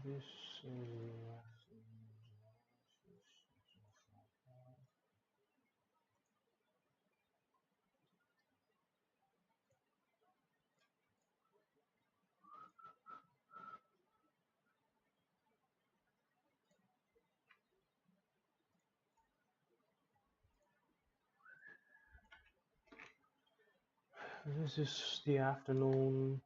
This is the afternoon.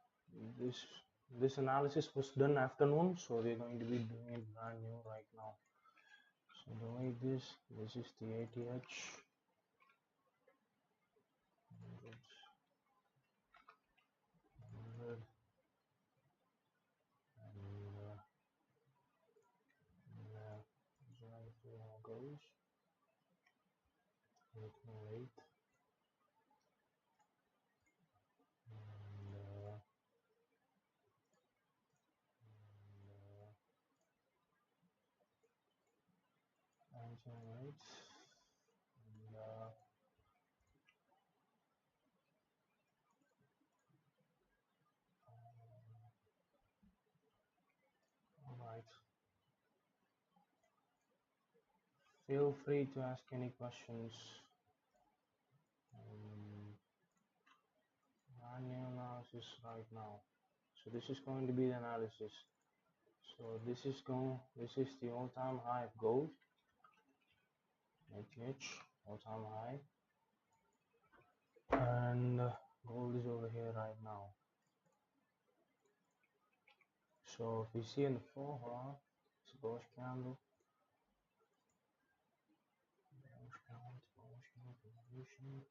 This analysis was done afternoon, so we're going to be doing it brand new right now. So the way this is the ATH 100, 100 and right to how goes 808 and 908 and all right. Feel free to ask any questions. Manual analysis right now. So this is going to be the analysis. So this is the all-time high of gold. ATH all-time high, and gold is over here right now. So if we see in the 4 hour, it's a bullish candle. Bullish candle, position.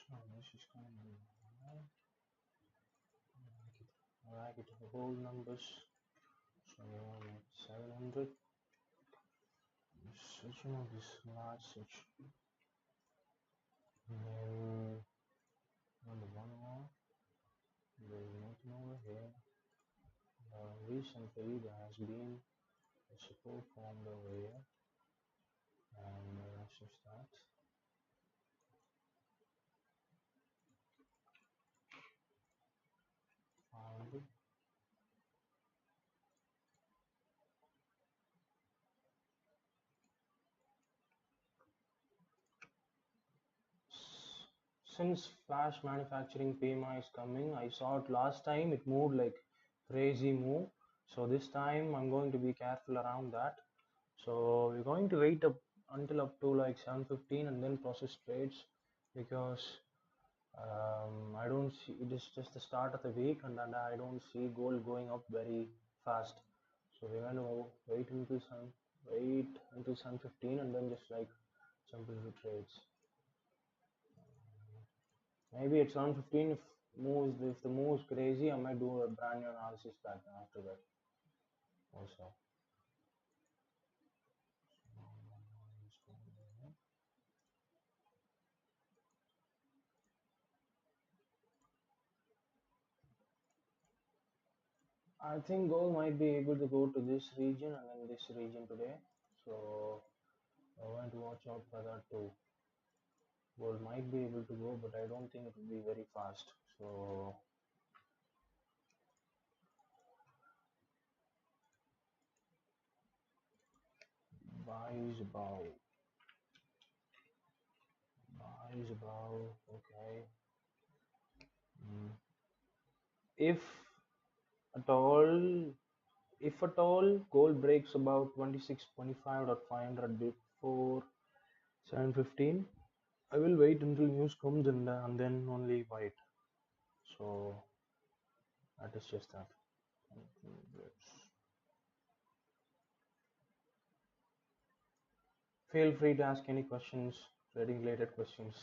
So this is going to be I like it for whole numbers. So we want to make 700. Switching on this large switch. And then on the 1 hour, there's nothing over here. Recently there has been a support formed over here, and let's just start. Found. Since flash manufacturing PMI is coming, I saw it last time, it moved like crazy move. So this time I'm going to be careful around that. So we're going to wait up until up to like 7:15 and then process trades, because I don't see, it is just the start of the week, and then I don't see gold going up very fast. So we're going to wait until 7:15 and then just like jump into trades. Maybe at 7:15 if the move is crazy, I might do a brand new analysis back after that also. I think gold might be able to go to this region and then this region today. So I want to watch out for that too. Gold might be able to go, but I don't think it will be very fast. So buy is above. Buy is above. Okay. If at all, gold breaks about 26.25.500 before 7:15, I will wait until news comes and then only buy it. So that is just that. Feel free to ask any questions, trading related questions.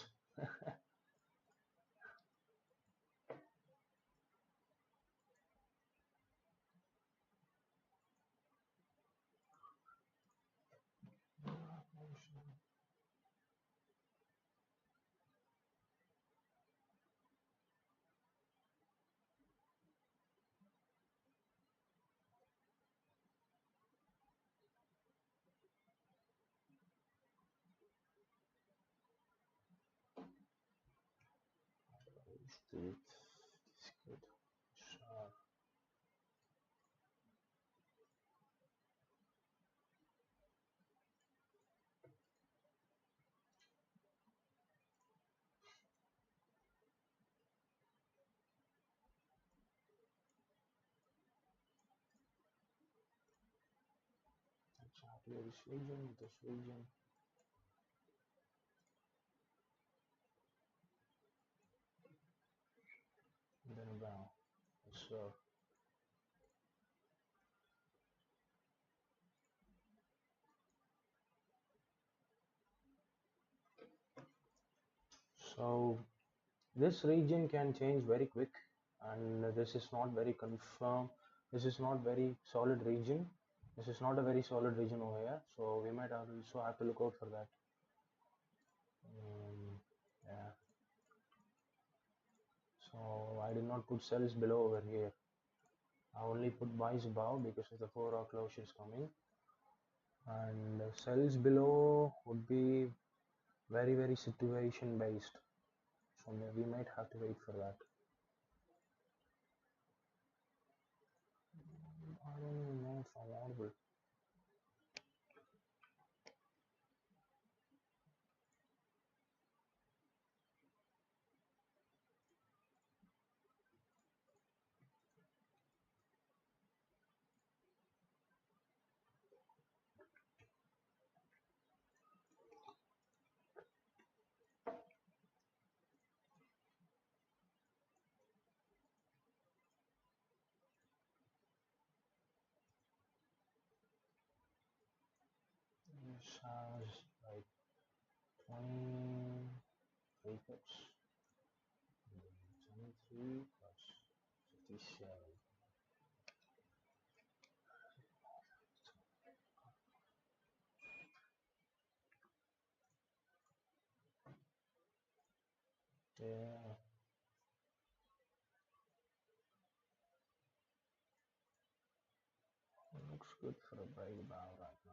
It's good. Sure. Exactly. This region, and then down. So, so this region can change very quick, and this is not very confirm. This is not very solid region. This is not a very solid region over here, so we might also have to look out for that. Yeah. So I did not put sells below over here. I only put buys above because of the 4 hour closure is coming, and sells below would be very situation based. So we might have to wait for that. I don't even know if I'm audible. This has like 23 pips. 23 plus 57. Yeah, it looks good for a break about right now.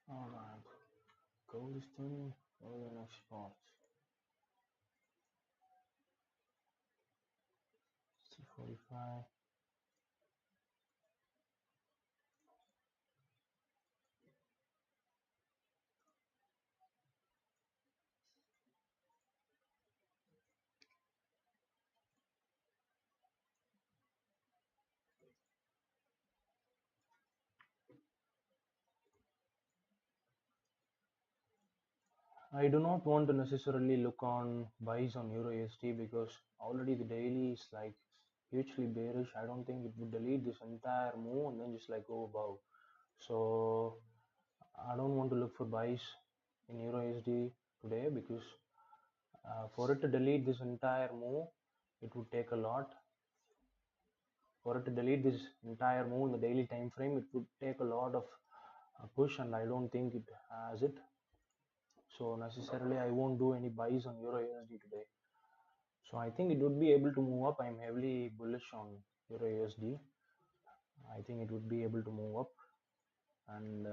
Alright, gold is done for the next part. 45. I do not want to necessarily look on buys on EURUSD because already the daily is like hugely bearish. I don't think it would delete this entire move and then just like go above. So I don't want to look for buys in EURUSD today because for it to delete this entire move, it would take a lot. For it to delete this entire move in the daily time frame, it would take a lot of push, and I don't think it has it. So necessarily, I won't do any buys on EURUSD today. So I think it would be able to move up. I'm heavily bullish on EURUSD. I think it would be able to move up, and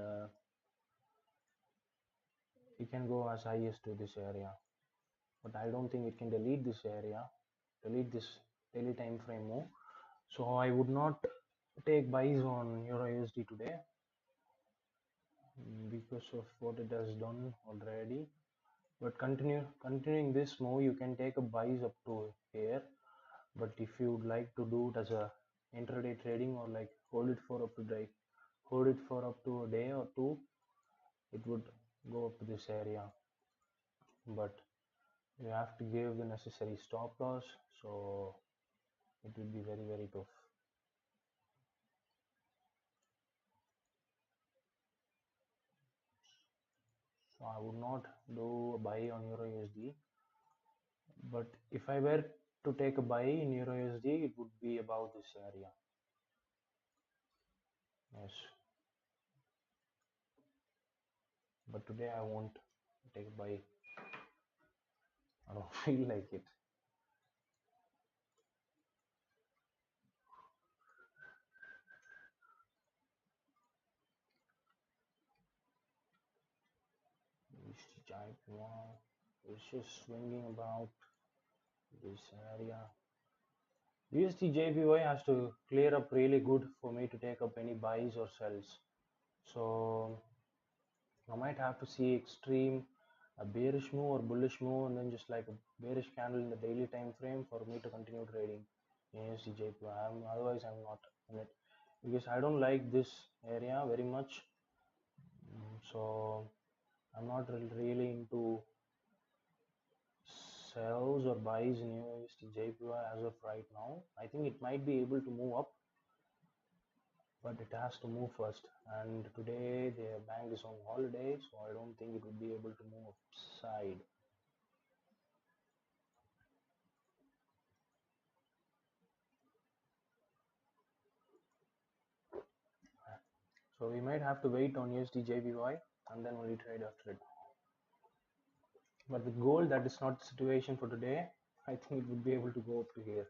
it can go as high as to this area. But I don't think it can delete this area, delete this daily time frame move. So I would not take buys on EURUSD today. because of what it has done already. But continuing this move, you can take a buys up to here. But if you would like to do it as a intraday trading or like hold it for up to a day or two, it would go up to this area. But you have to give the necessary stop loss, so it will be very tough. So I would not do a buy on EURUSD, but if I were to take a buy in EURUSD, it would be about this area. Yes, but today I won't take a buy. I don't feel like it. Usdjpy is just swinging about this area. Usdjpy has to clear up really good for me to take up any buys or sells. So I might have to see extreme a bearish move or bullish move, and then just like a bearish candle in the daily time frame for me to continue trading in Usdjpy. Otherwise I'm not in it because I don't like this area very much. So I'm not really into sells or buys in Usdjpy as of right now. I think it might be able to move up, but it has to move first. And today the bank is on holiday, so I don't think it would be able to move upside. So we might have to wait on Usdjpy and then only trade after it. But with gold, that is not the situation for today. I think it would be able to go up to here.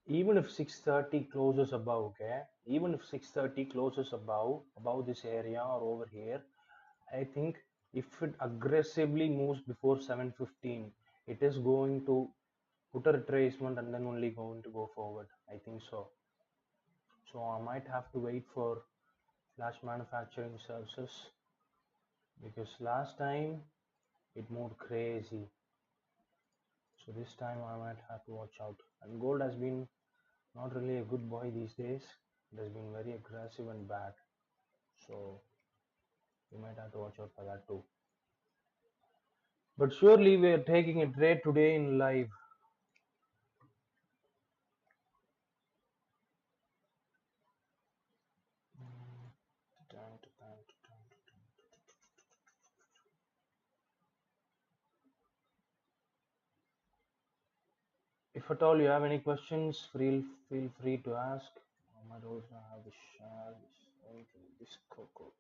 Even if 630 closes above, okay, even if 630 closes above this area or over here, I think if it aggressively moves before 715, it is going to put a retracement and then only going to go forward. I think so. So I might have to wait for flash manufacturing services because last time it moved crazy. So this time I might have to watch out. And gold has been not really a good boy these days. It has been very aggressive and bad. So you might have to watch out for that too. But surely we are taking a trade today in live. If at all you have any questions, feel free to ask. I might also have to share this cocoa.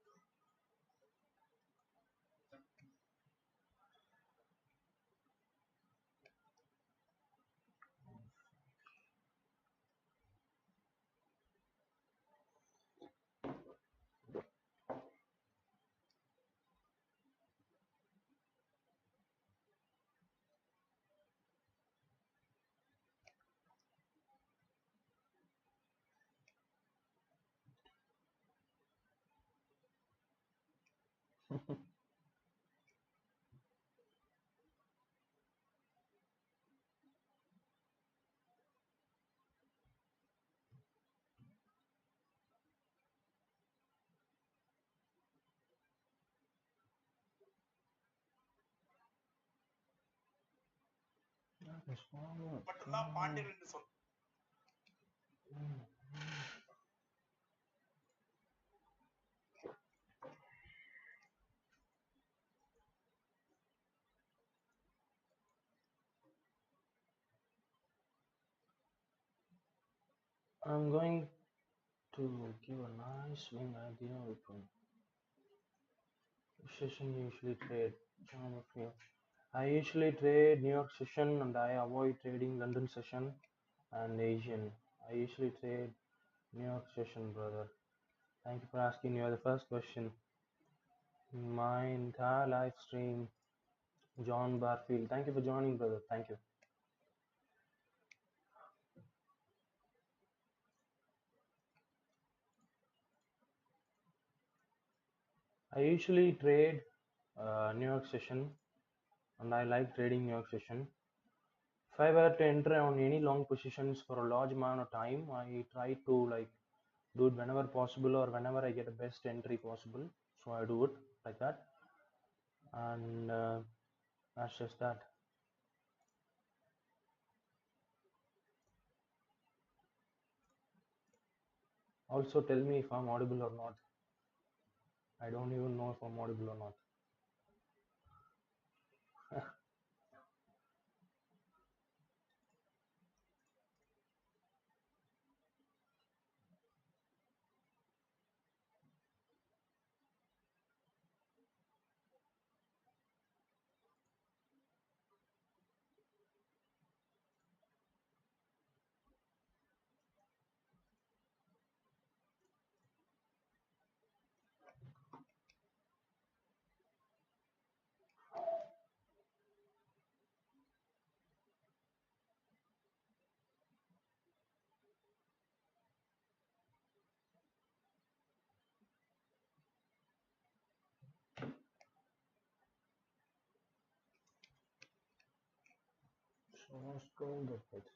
I'm going to give a nice swing idea open. Session usually trade. I usually trade New York session and I avoid trading London session and Asian. I usually trade New York session, brother. Thank you for asking. You are the first question. My entire live stream, John Barfield. Thank you for joining, brother. Thank you. I usually trade New York session, and I like trading New York session. If I were to enter on any long positions for a large amount of time, I try to like do it whenever possible or whenever I get a best entry possible. So I do it like that, and that's just that. Also, tell me if I'm audible or not. I don't even know if I'm audible or not. So let's go with it.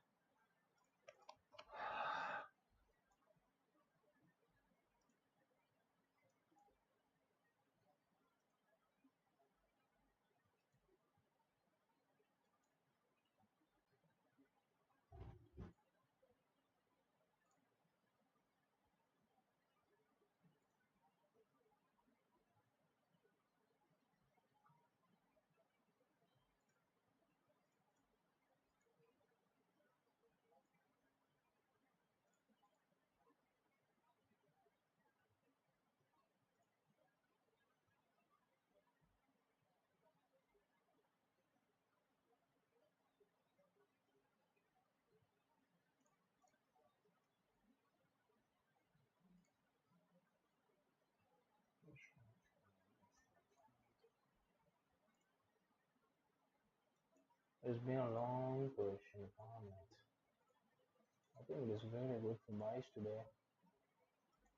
It's been a long question, comment. I think it's very good for buys today,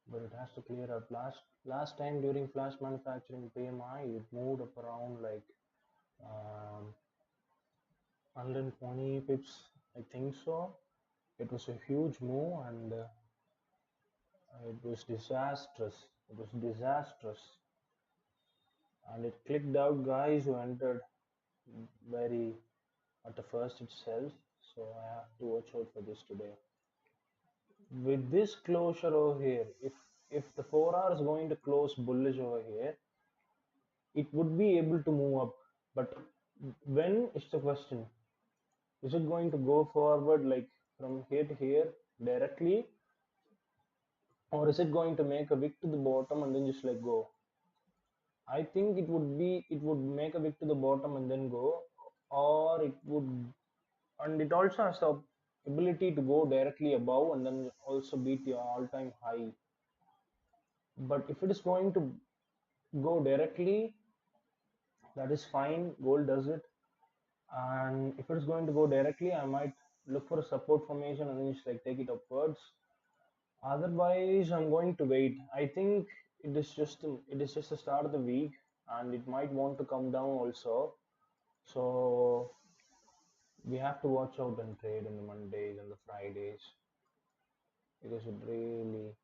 but it has to clear up. Last time during flash manufacturing PMI, it moved up around like 120 pips, I think so. It was a huge move, and it was disastrous. It was disastrous, and it clicked out guys who entered very at the first itself. So I have to watch out for this today. With this closure over here, if the 4 hour is going to close bullish over here, it would be able to move up. But when is the question? Is it going to go forward like from here to here directly, or is it going to make a wick to the bottom and then just like go? I think it would make a wick to the bottom and then go, or it would, and it also has the ability to go directly above and then also beat your all-time high. But if it is going to go directly, that is fine. Gold does it, and if it is going to go directly, I might look for a support formation and then just like take it upwards. Otherwise, I'm going to wait. I think it is just the start of the week, and it might want to come down also. So we have to watch out and trade in the Mondays and the Fridays because it really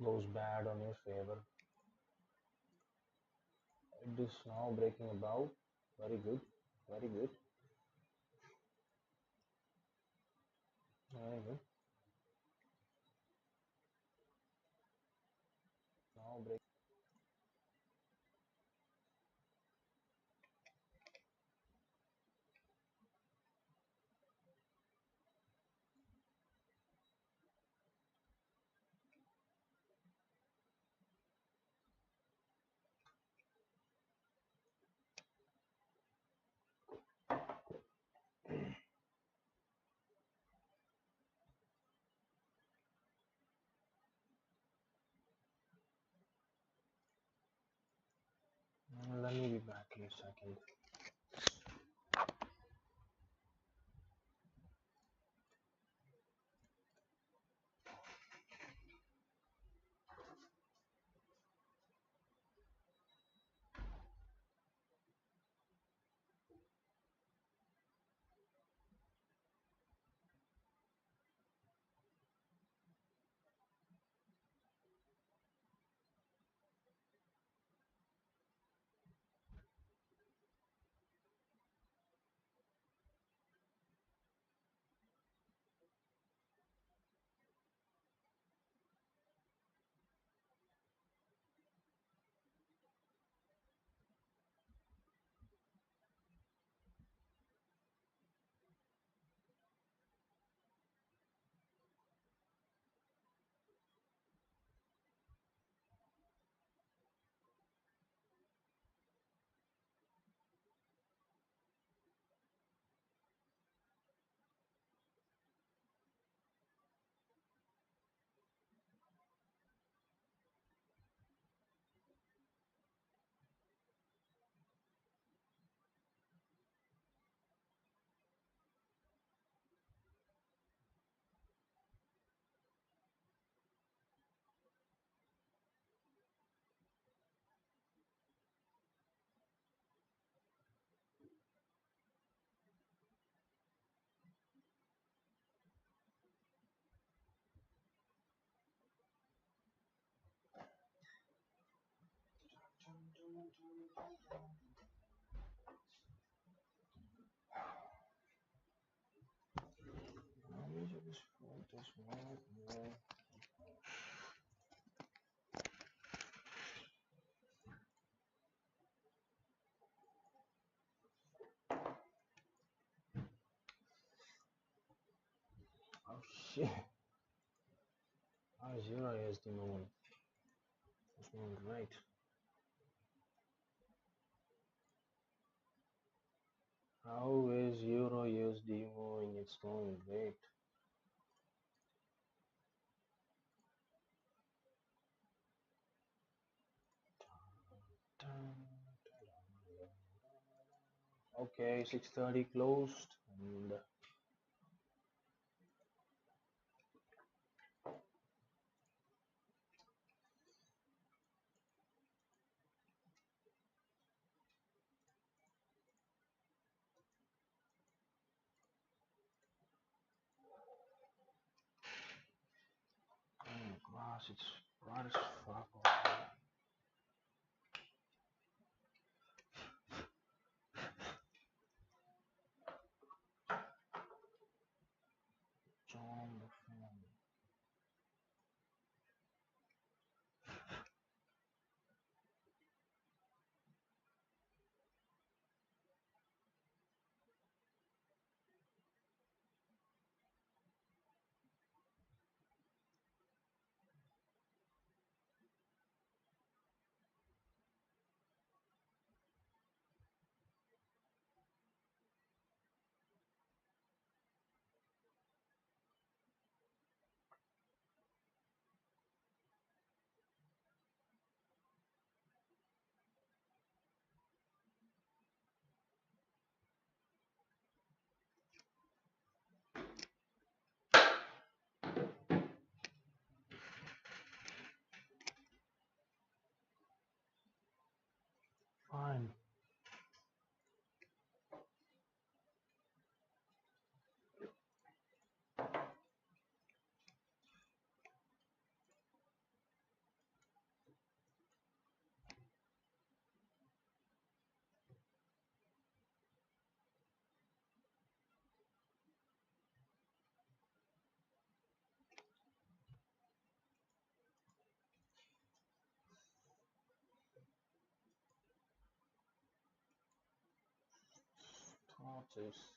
goes bad on your favor. It is now breaking above. Very good. Very good. Very good. Now break. Let me be back in a second. Oh shit. How is Eurusd moving? It's moving right. How is Eurusd moving? It's moving great. Okay, 6:30 closed and gosh, it's bright as fuck over here. John the fan. Fine. Tortoise.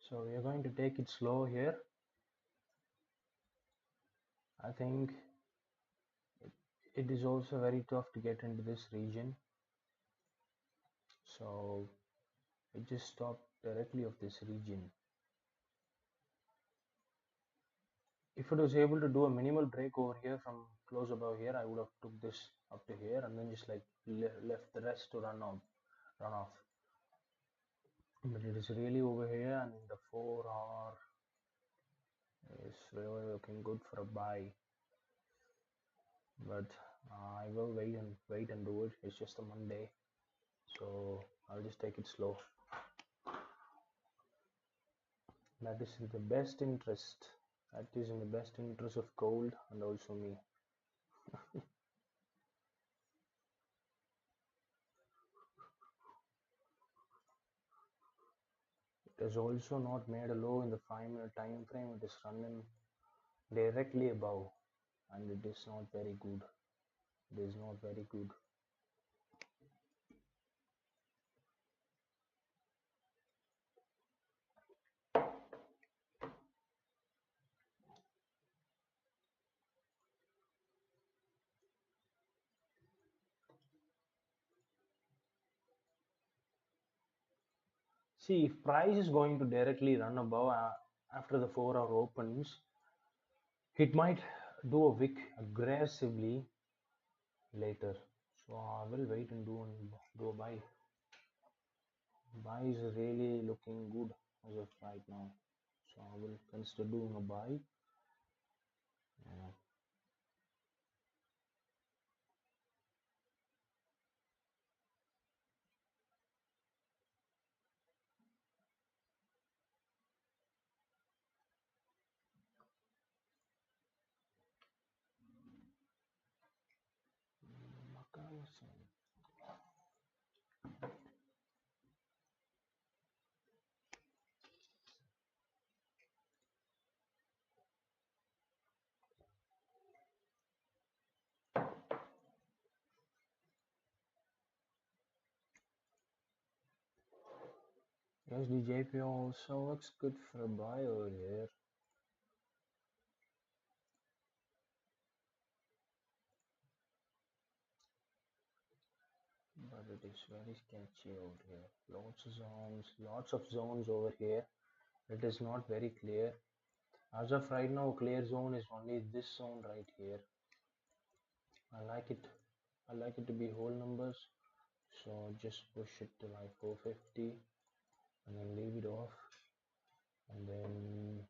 So we are going to take it slow here. I think it is also very tough to get into this region. So it just stopped directly of this region. If it was able to do a minimal break over here from close above here, I would have took this up to here and then just like left the rest to run off. But it is really over here, and the 4 hour is really looking good for a buy. But I will wait and do it. It's just a Monday, so I'll just take it slow. That is in the best interest. That is in the best interest of gold and also me. It has also not made a low in the 5-minute time frame. It is running directly above, and it is not very good. It is not very good. See, if price is going to directly run above after the 4 hour opens, it might do a wick aggressively later. So I will wait and do a buy. Buy is really looking good as of right now. So I will consider doing a buy. Yeah. Usdjpy also looks good for a buy over here. But it is very sketchy out here. Lots of zones over here. It is not very clear. As of right now, clear zone is only this zone right here. I like it. I like it to be whole numbers. So just push it to like 450 and then leave it off. And then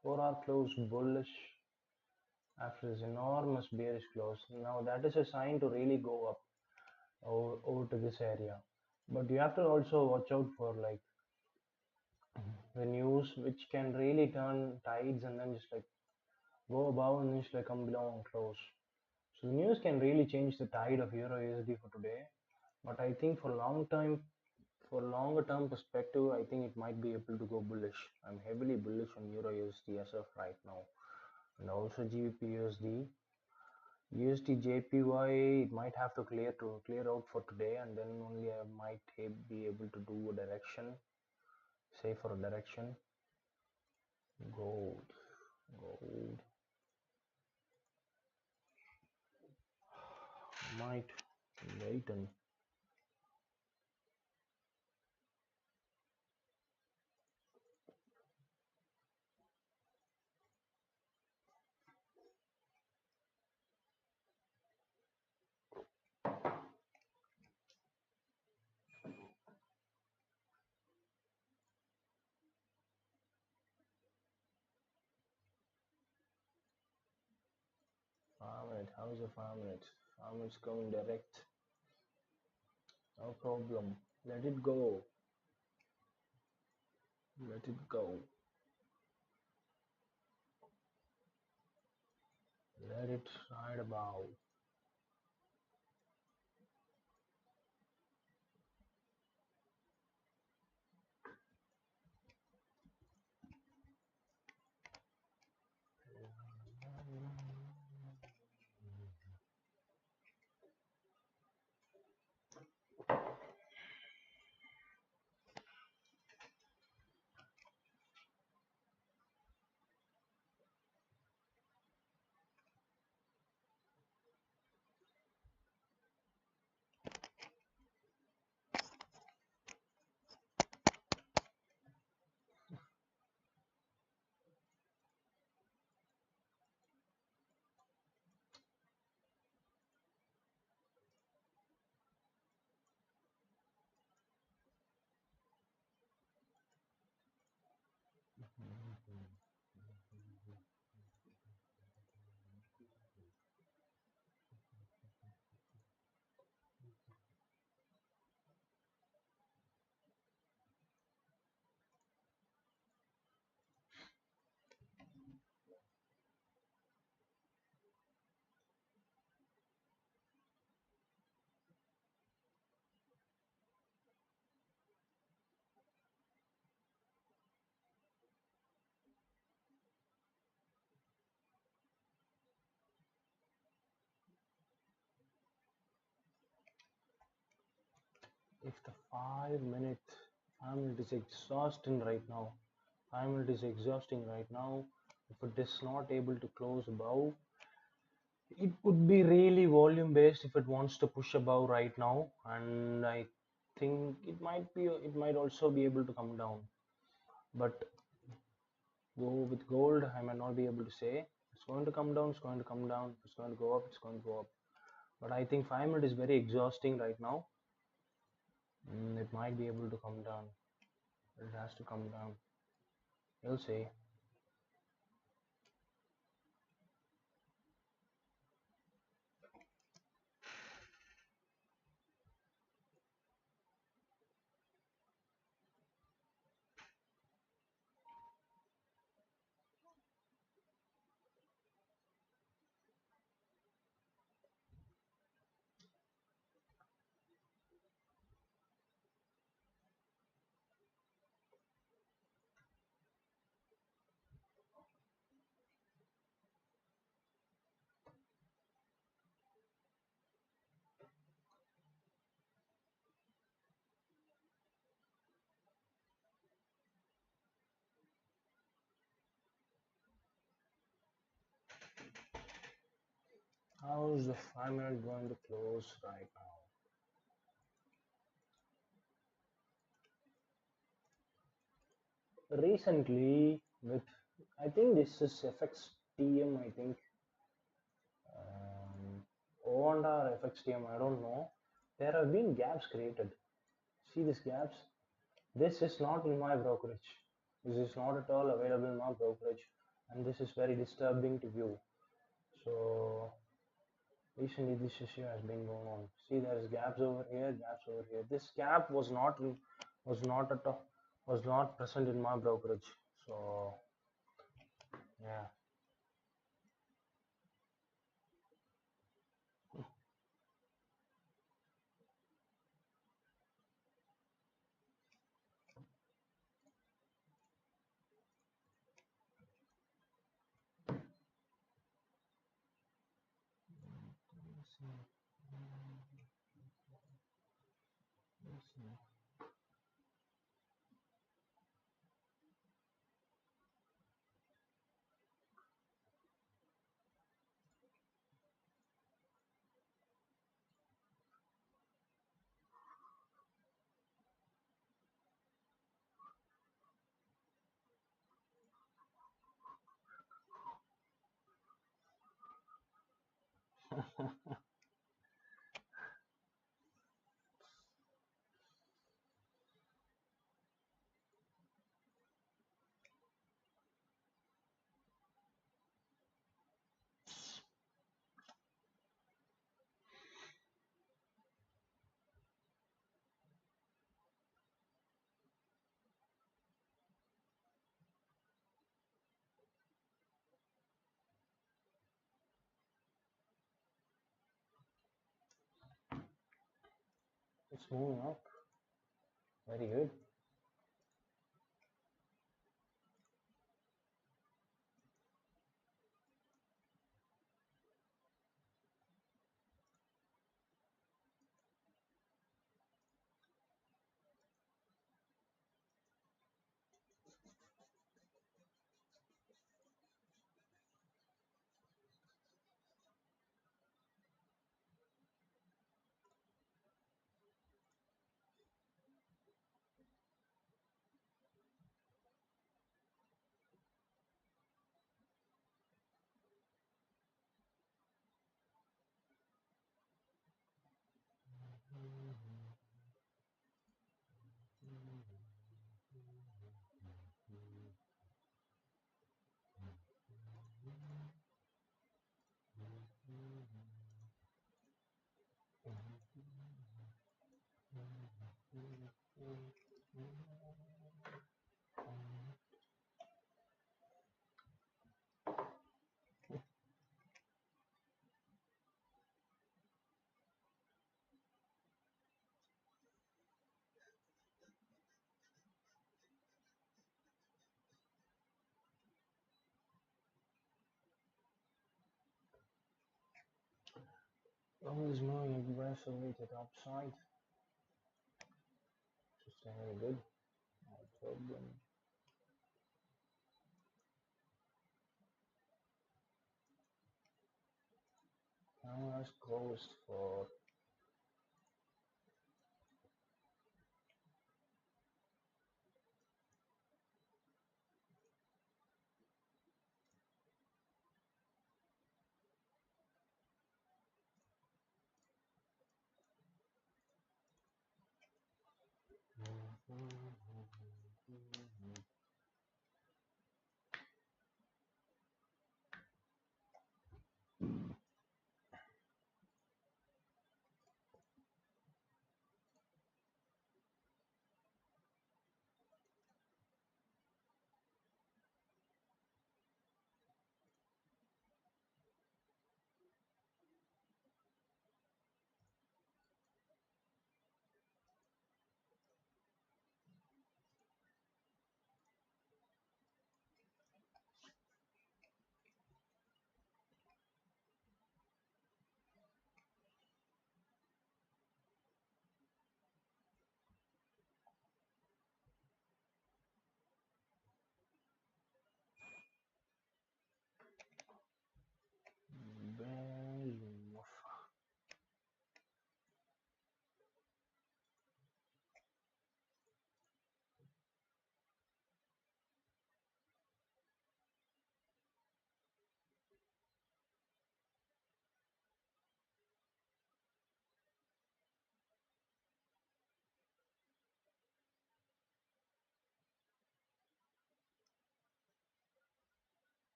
four hour close bullish after this enormous bearish close. Now that is a sign to really go up over to this area. But you have to also watch out for like the news which can really turn tides and then just like go above and then just like come below and close. So the news can really change the tide of Euro USD for today. But I think for longer term perspective, I think it might be able to go bullish. I'm heavily bullish on Euro USD as of right now, and also GBP USD. Usdjpy, it might have to clear out for today, and then only I might be able to do a direction, say for a direction. Gold. Might wait and farm it. How's the farm it? Farm it's going direct. No problem. Let it go. Let it go. Let it ride about. If the 5 minute is exhausting right now, 5 minute is exhausting right now. If it is not able to close above, it would be really volume based if it wants to push above right now, and I think it might also be able to come down. But go with gold, I might not be able to say. It's going to come down, it's going to come down, it's going to go up, it's going to go up. But I think 5 minute is very exhausting right now. It might be able to come down. It has to come down. We'll see. How's the 5 minute going to close right now? Recently, with I think this is FXTM, I think or FXTM, I don't know. There have been gaps created. See these gaps? This is not in my brokerage. This is not at all available in my brokerage, and this is very disturbing to view. So recently this issue has been going on. See, there is gaps over here, gaps over here. This gap was not at all was not present in my brokerage. So yeah. It's moving up. Very good. Gold is moving aggressively to the upside. very good. No problem. Now let's close for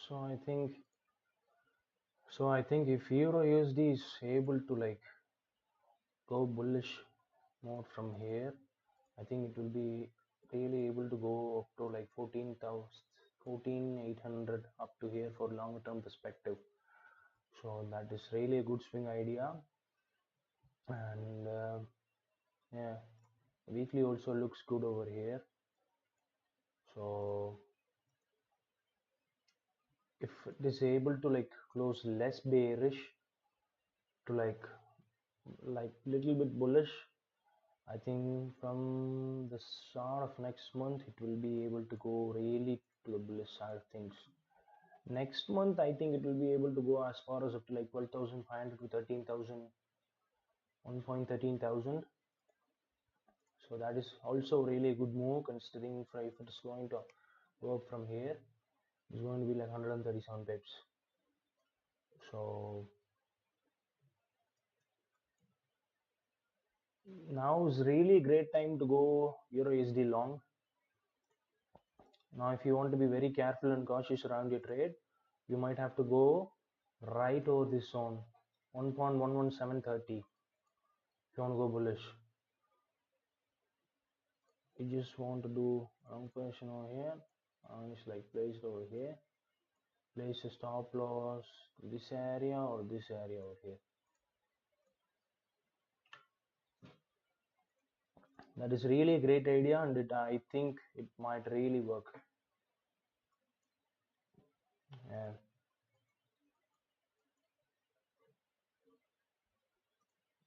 so I think if Euro USD is able to like go bullish more from here, I think it will be really able to go up to like 14,000, 14,800 up to here for long term perspective. So that is really a good swing idea. And yeah, weekly also looks good over here. So if it is able to like close less bearish to like little bit bullish, I think from the start of next month it will be able to go really to the bullish side of things. Next month I think it will be able to go as far as up to like 12,500 to 13,000, 1.13,000. So that is also really a good move considering if it is going to go up from here, it's going to be like 137 pips. So now is really a great time to go Euro USD long. Now if you want to be very careful and cautious around your trade, you might have to go right over this zone 1.11730 if you want to go bullish. You just want to do long position over here and it's like placed over here. Place a stop loss this area or this area over here. That is really a great idea, and I think it might really work. Yeah.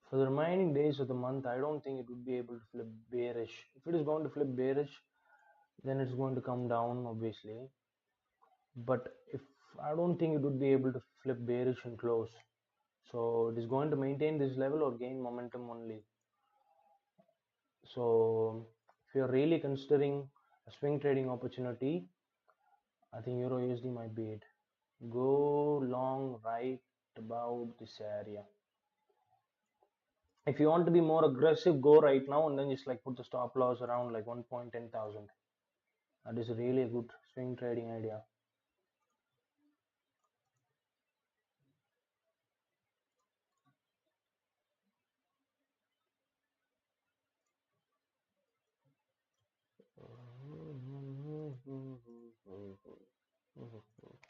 For the remaining days of the month, I don't think it would be able to flip bearish. If it is going to flip bearish, then it's going to come down, obviously. But if I don't think it would be able to flip bearish and close. So it is going to maintain this level or gain momentum only. So if you're really considering a swing trading opportunity, I think Euro USD might be it. Go long right about this area. If you want to be more aggressive, go right now and then just like put the stop loss around like 1.10,000. That is really a good swing trading idea.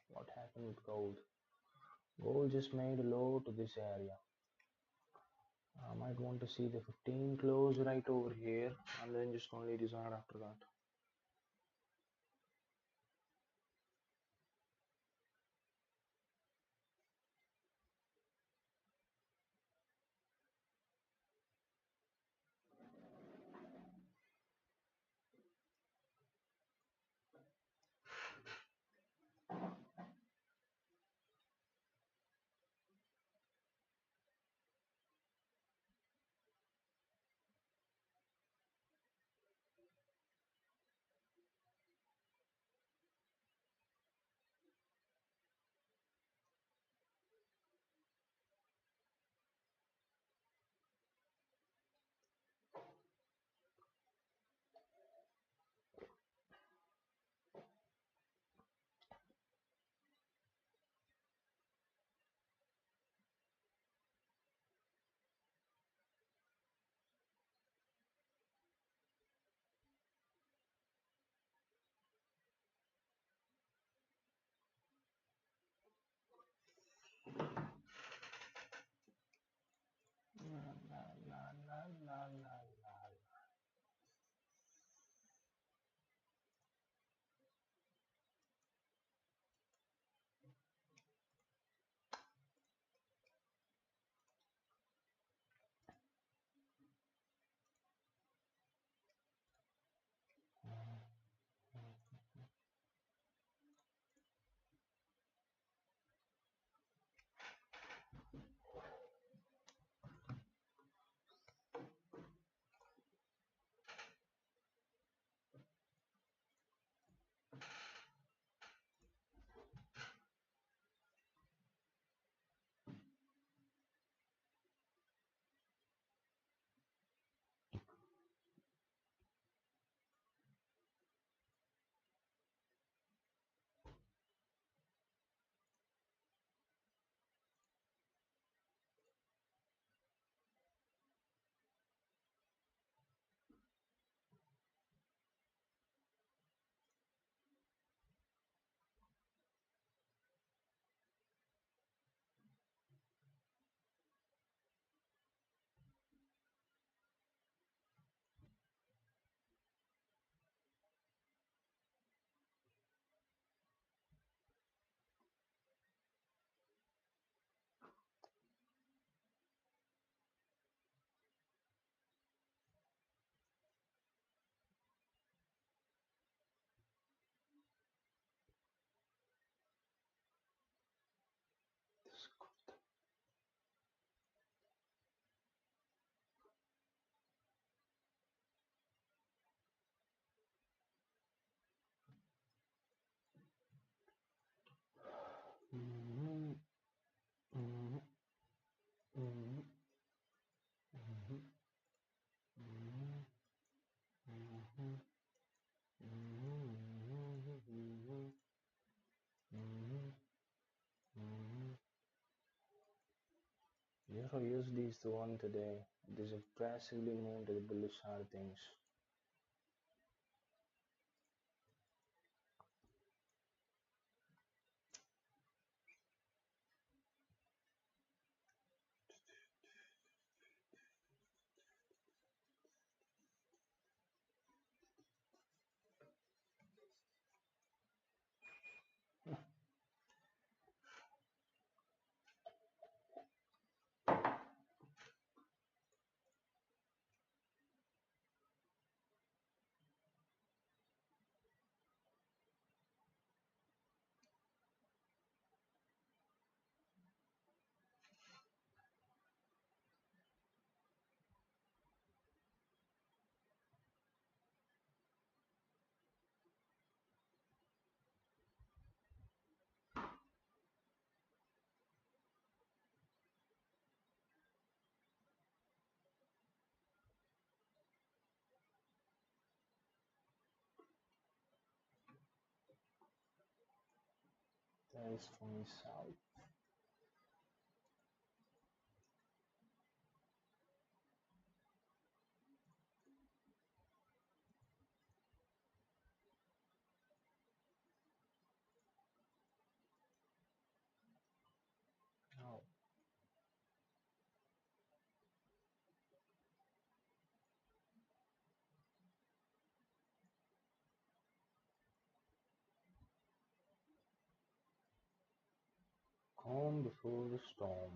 What happened with gold? Gold just made a low to this area. I might want to see the 15 close right over here and then just only decide after that. So USD is the one today. It is aggressively moved to the bullish side of things. That is from the south. Oh, calm before the storm.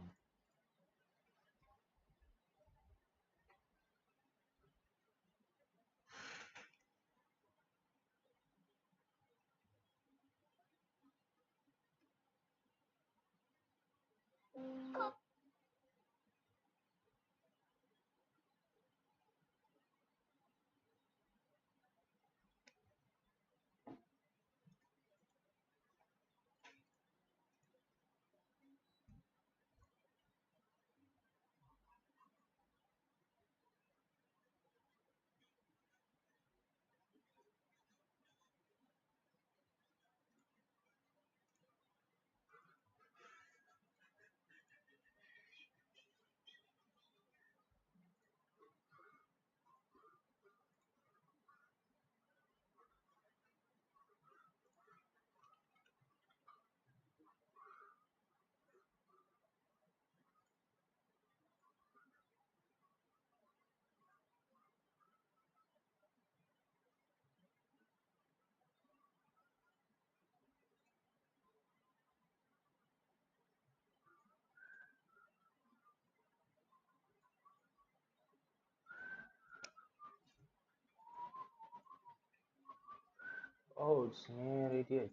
Oh, it's near ETH.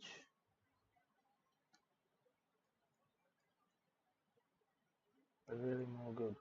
Really more good.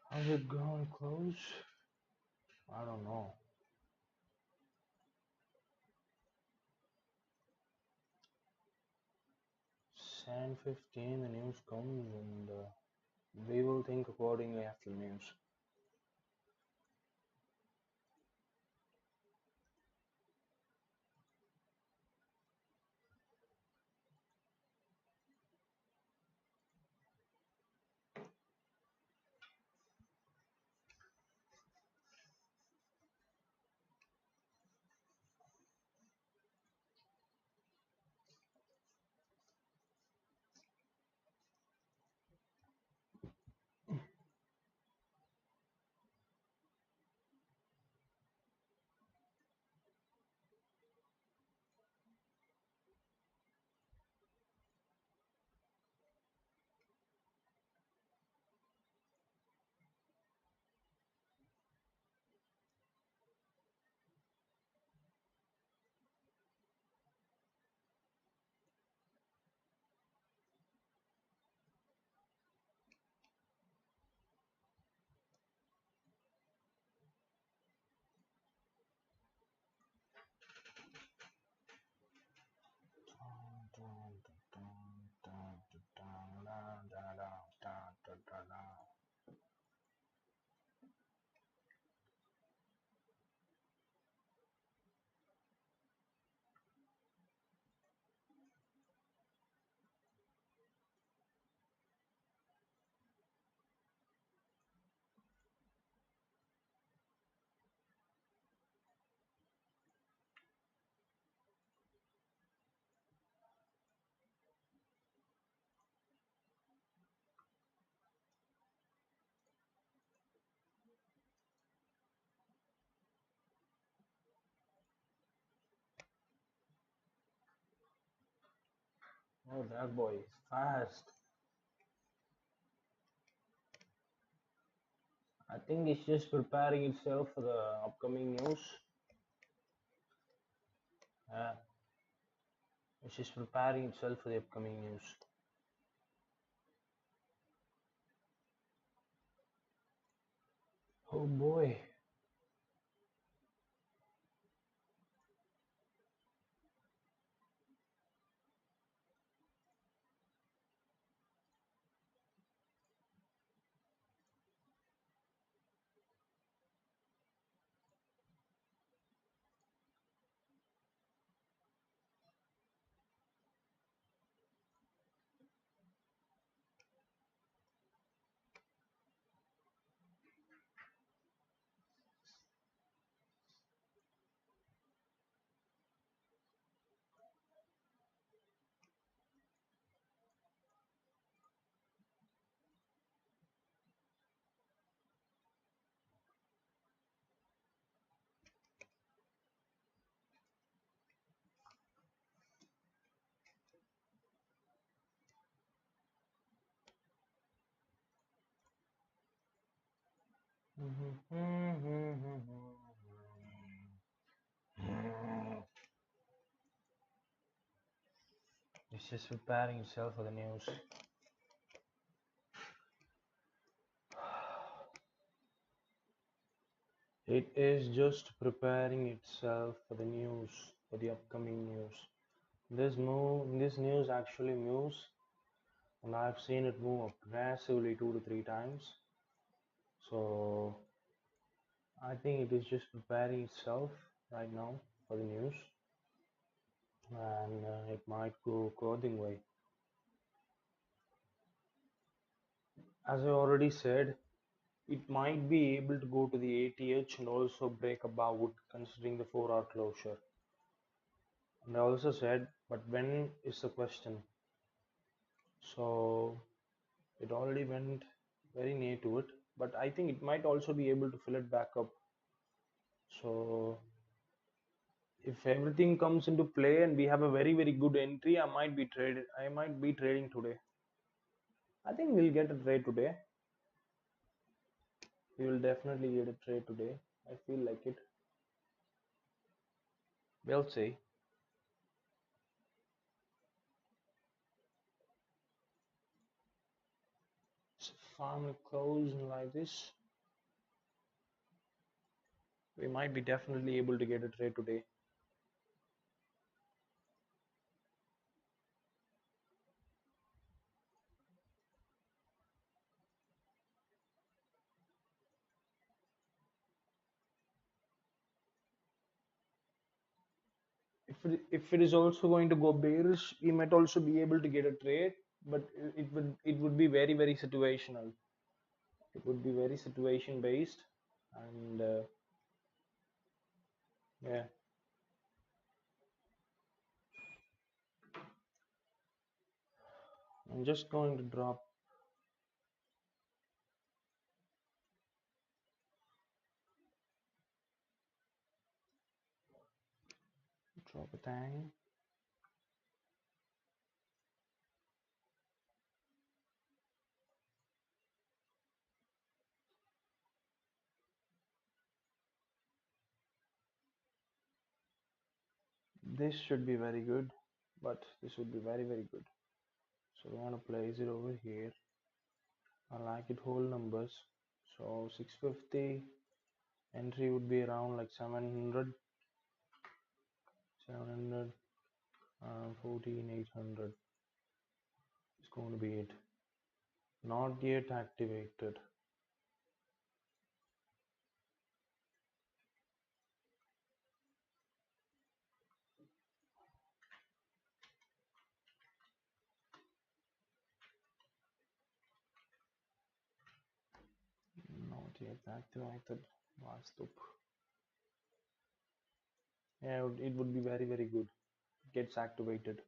How's it going, close? I don't know. 10:15, the news comes, and we will think accordingly after the news. Oh, that boy is fast. I think it's just preparing itself for the upcoming news. Yeah, it's just preparing itself for the upcoming news. Oh boy. It's just preparing itself for the news. It is just preparing itself for the news, for the upcoming news. This news actually moves, and I've seen it move aggressively 2 to 3 times. So I think it is just preparing itself right now for the news, and it might go clothing way. As I already said, it might be able to go to the 80H and also break above it considering the 4-hour closure. And I also said, but when is the question? So it already went very near to it, but I think it might also be able to fill it back up. So if everything comes into play and we have a very good entry, I might be trading today. I think we'll get a trade today. We will definitely get a trade today. I feel like it. We'll see. So finally close like this. We might be definitely able to get a trade today. If it is also going to go bearish, we might also be able to get a trade, but it would be very situational. It would be very situation based, and yeah, I'm just going to drop a thing. This should be very good, but this would be very good. So we want to place it over here. I like it whole numbers. So 650 entry would be around like 700, 14,800 is going to be it. Not yet activated. Not yet activated. Vastup. Yeah, it would be very good. It gets activated.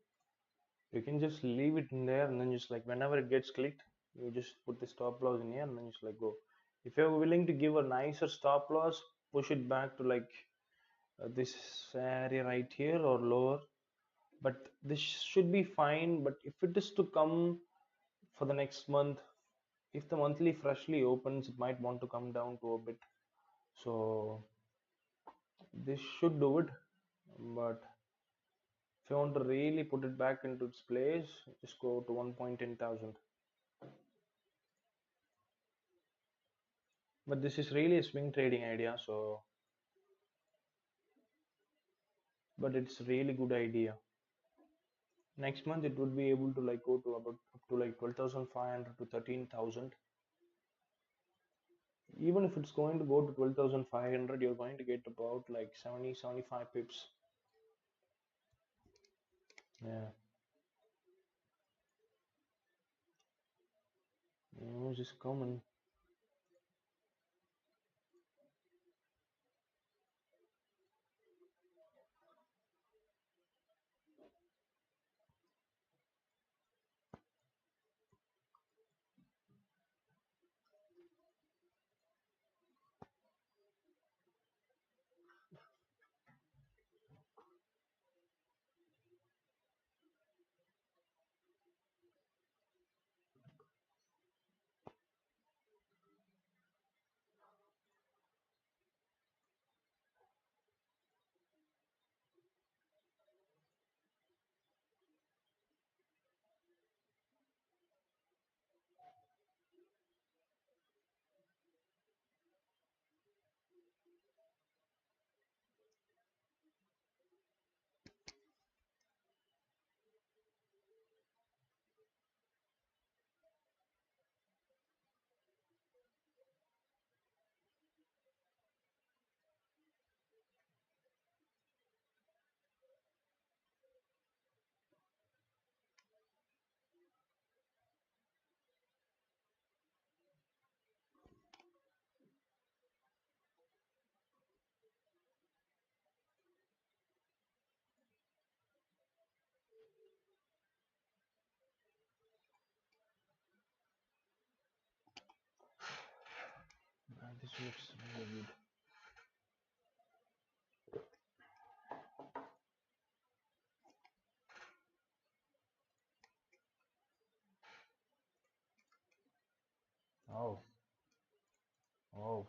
You can just leave it in there and then just like whenever it gets clicked, you just put the stop loss in here and then just like go. If you're willing to give a nicer stop loss, push it back to like this area right here or lower, but this should be fine. But if it is to come for the next month, if the monthly freshly opens, it might want to come down to a bit. So this should do it. But if you want to really put it back into its place, just go to 1.10,000. But this is really a swing trading idea, so but it's a really good idea. Next month it would be able to like go to about up to like 12,500 to 13,000. Even if it's going to go to 12,500, you're going to get about like 70, 75 pips. Yeah. News is coming. This looks really good. Oh, oh.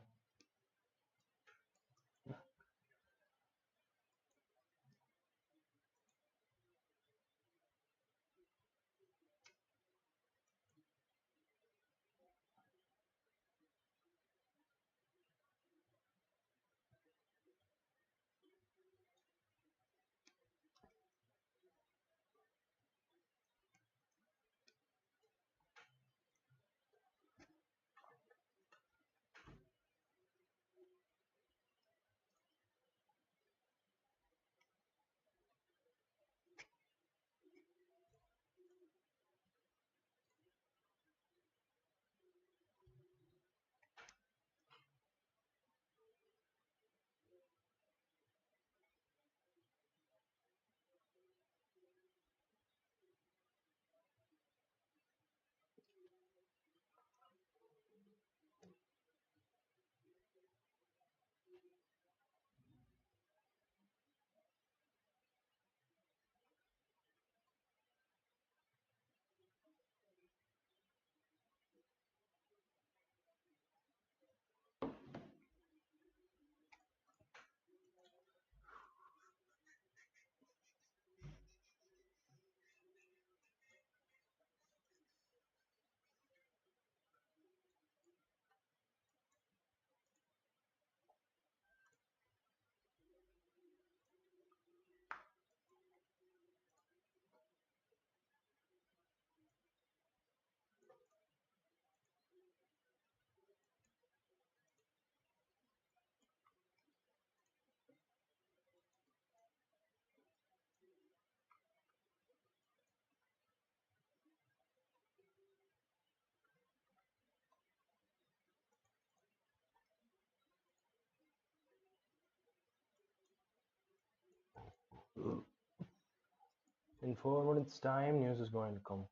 In 4 minutes time, news is going to come.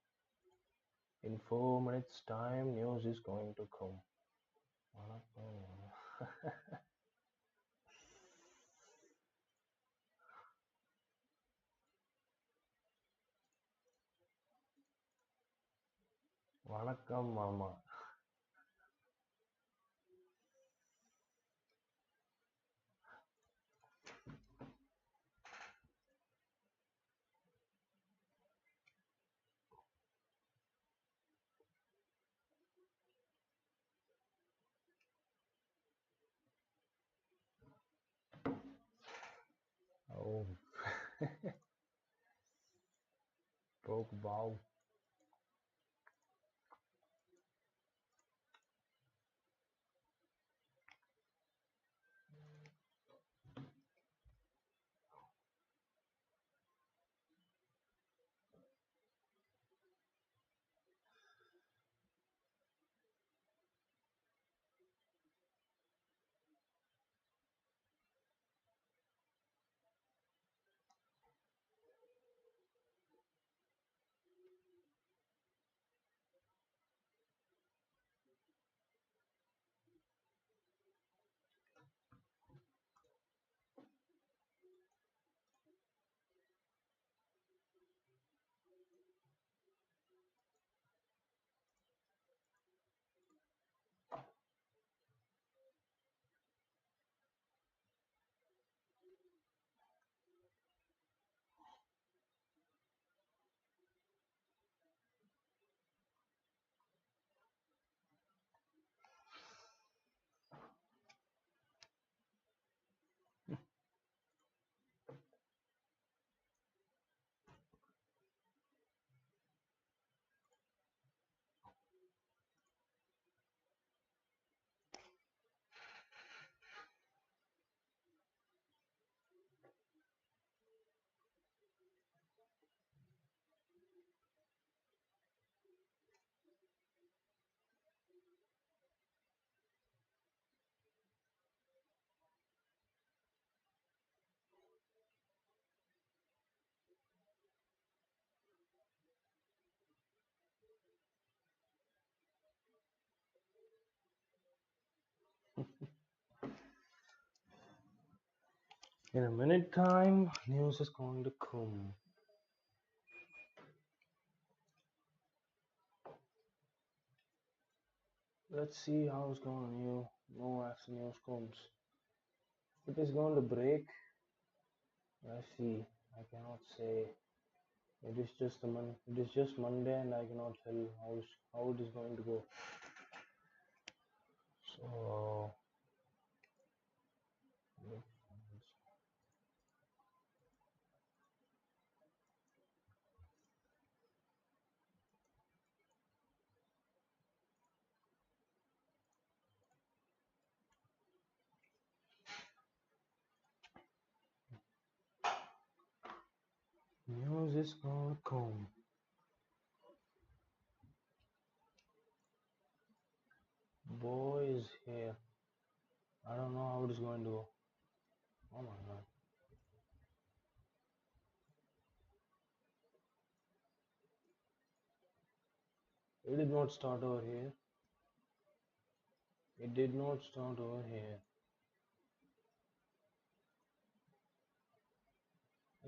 In 4 minutes time, news is going to come. வணக்கம் மாமா. Oh, broke bow. In a minute time, news is going to come. Let's see how it's going to move after news comes. If it is going to break, let's see. I cannot say. It is just Monday, and I cannot tell how it is going to go. So news is going to come. Boy is here. I don't know how it is going to go. Oh my god. It did not start over here. It did not start over here.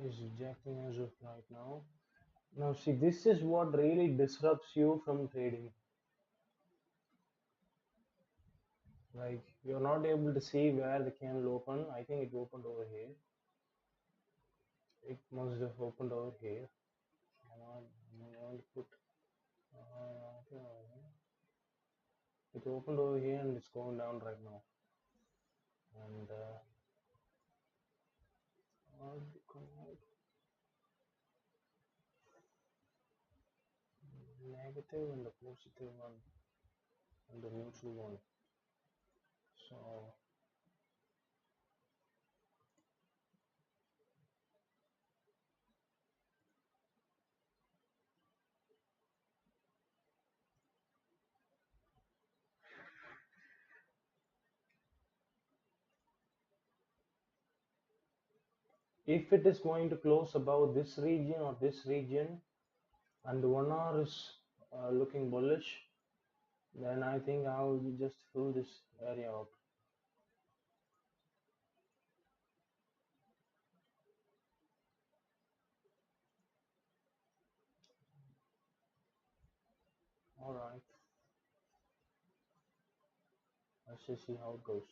It's rejecting as of right now. Now see, this is what really disrupts you from trading. Like, you're not able to see where the candle opened. I think it opened over here. It must have opened over here. I'm going to put it opened over here and it's going down right now. And negative and the positive one and the neutral one. So if it is going to close above this region or this region and the 1 hour is looking bullish, then I think I will just fill this area up. All right, let's just see how it goes.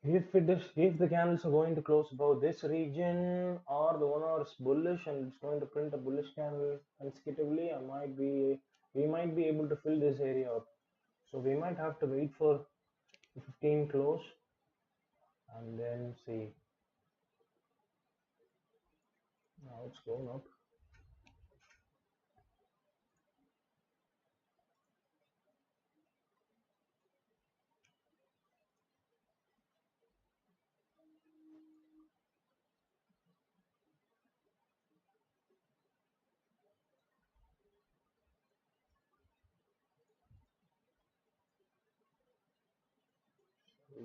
If the candles are going to close above this region or the 1 hour is bullish and it's going to print a bullish candle consecutively, we might be able to fill this area up. So we might have to wait for the 15 close and then see. Now it's going up.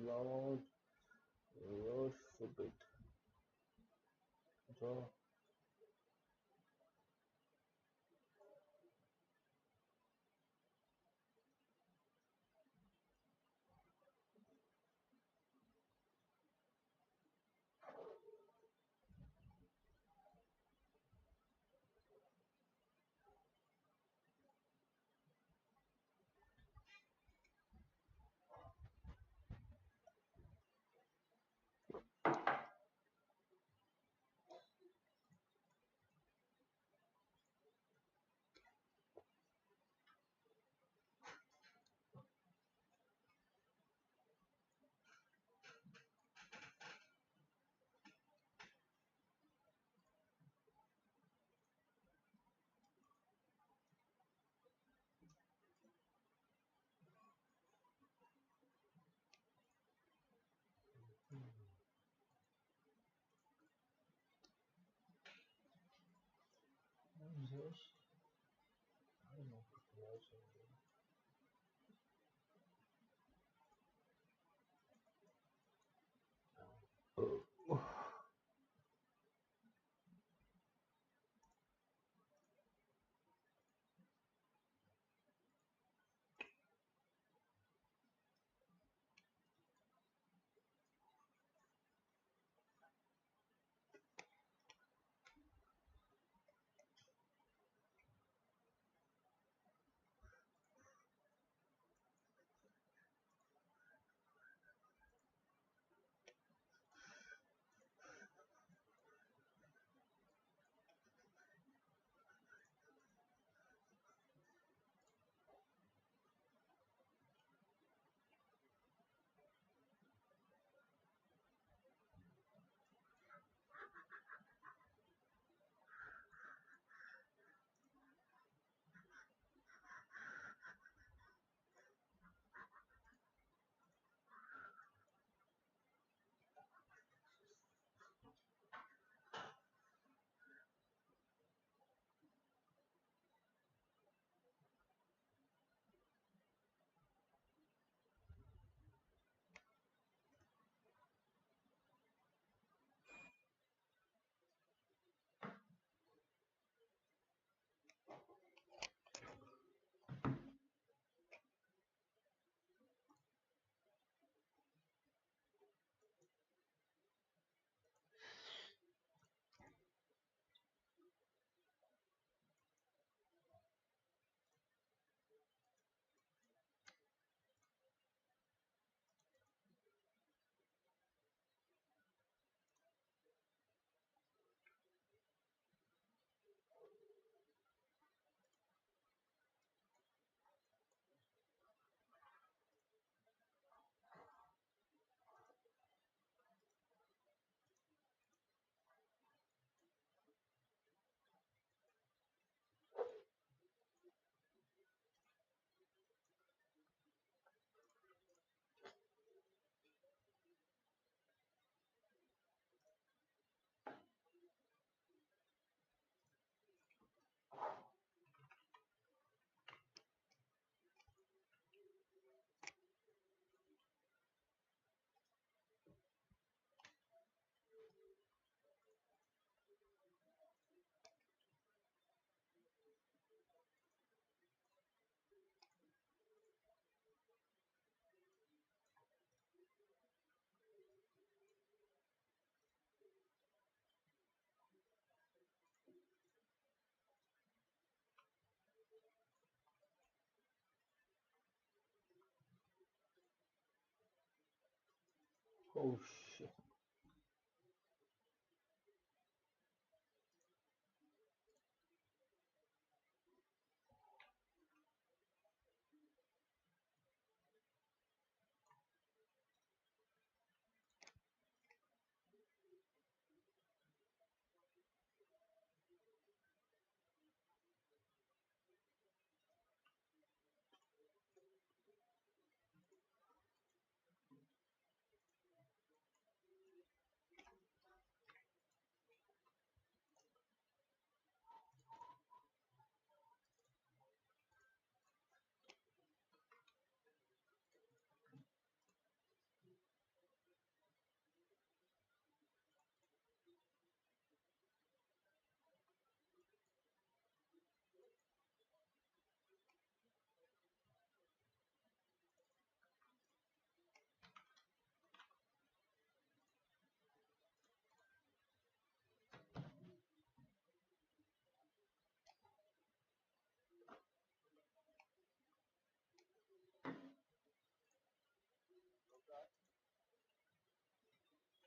Load, load a bit. So what is this? I don't know. Oh shit.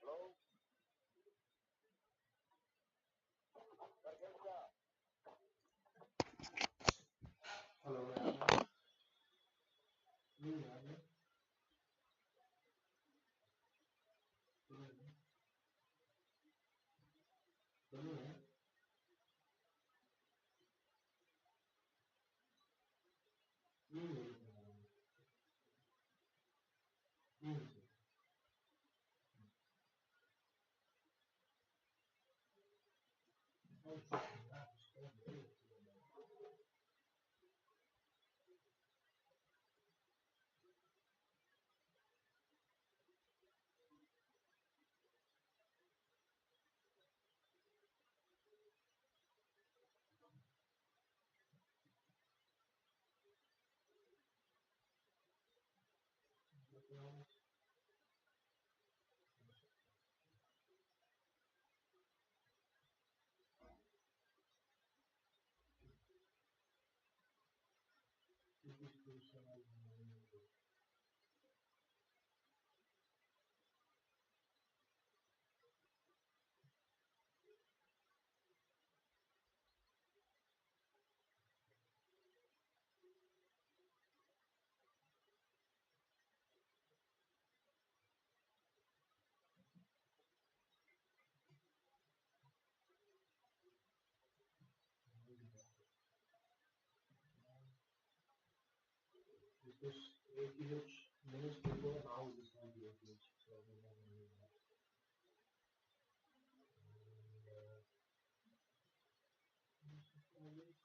Hello. Because 8 years minutes before now it is not 8 years. So we never knew that. That's what it is.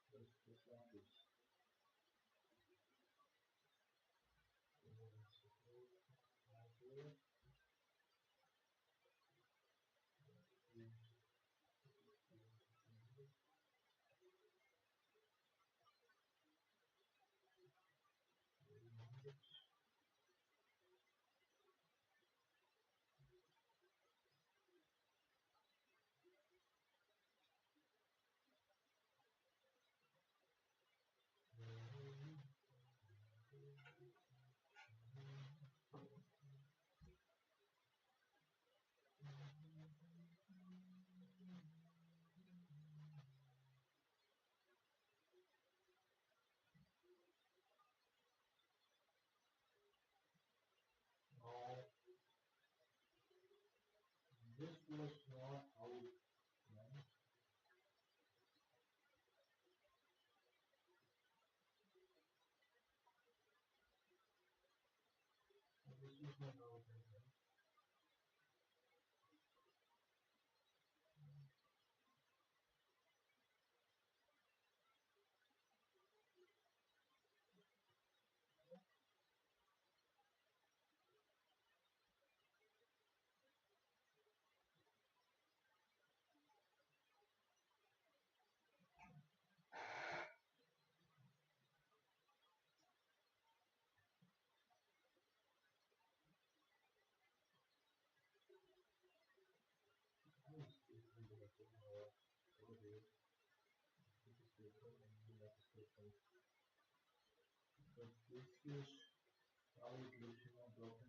No, this was not how it went. This was not how it went. But this is how it looks in a broken.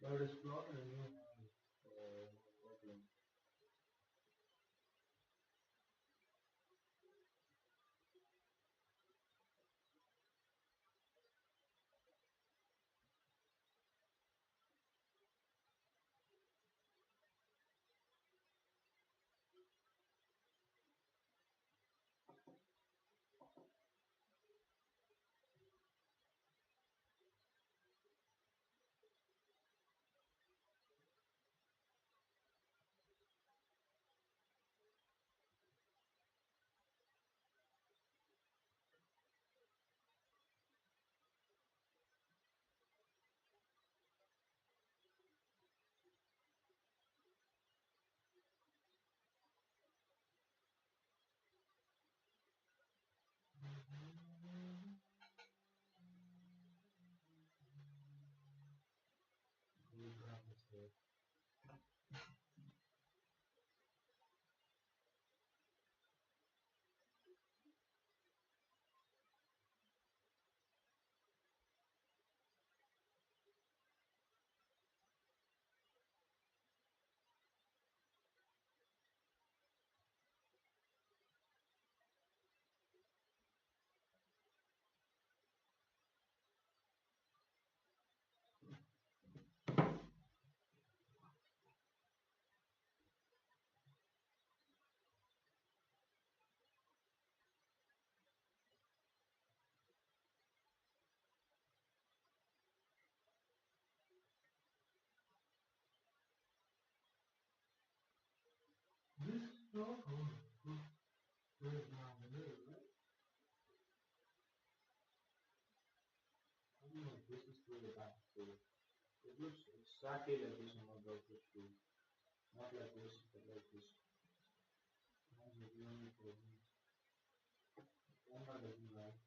But it's not a new problem. This is not good. Good now, right? I don't know, this is to the back. So it looks exactly like this on my browser too. Not like this, but like this. That's the only problem. Camera doesn't like.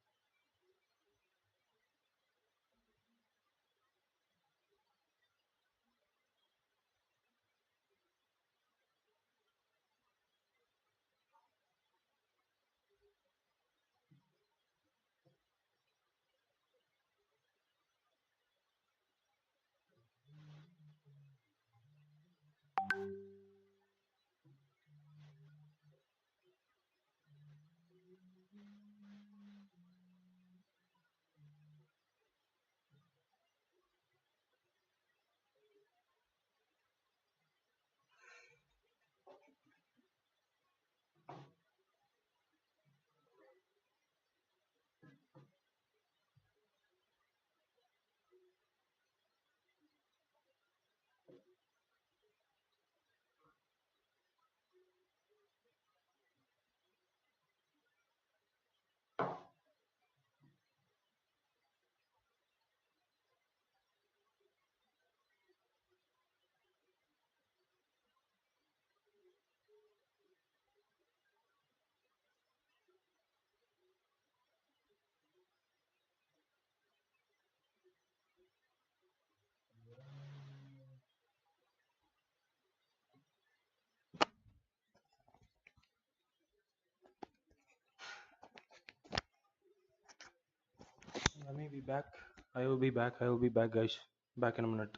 Let me be back. I will be back. I will be back, guys. Back in a minute.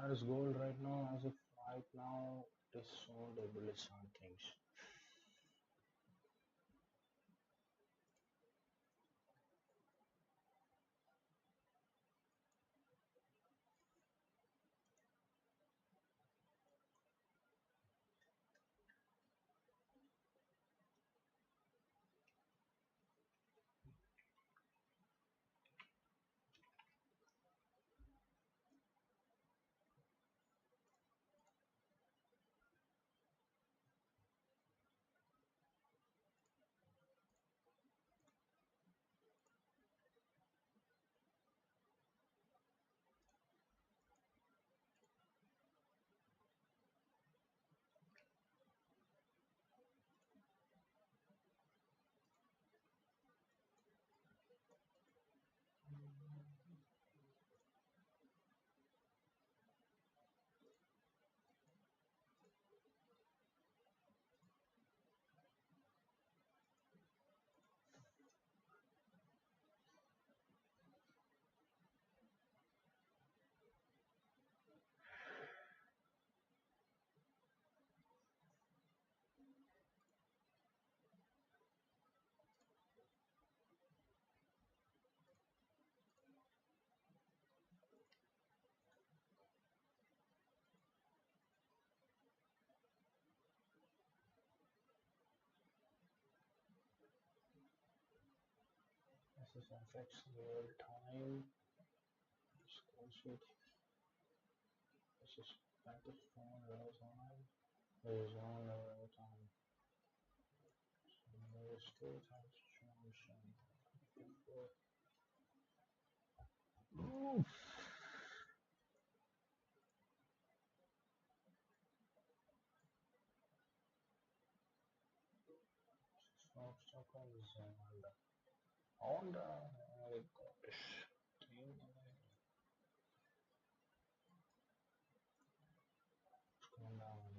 Where is gold right now? As of right now, it is sold a bullish on things. This is FX real time. Xauusd. This is Pakistan real time. This is on real time. So there is 2 times Johnson. Oof. Stock on Zalanda. Honda. Oh my gosh. It's going down.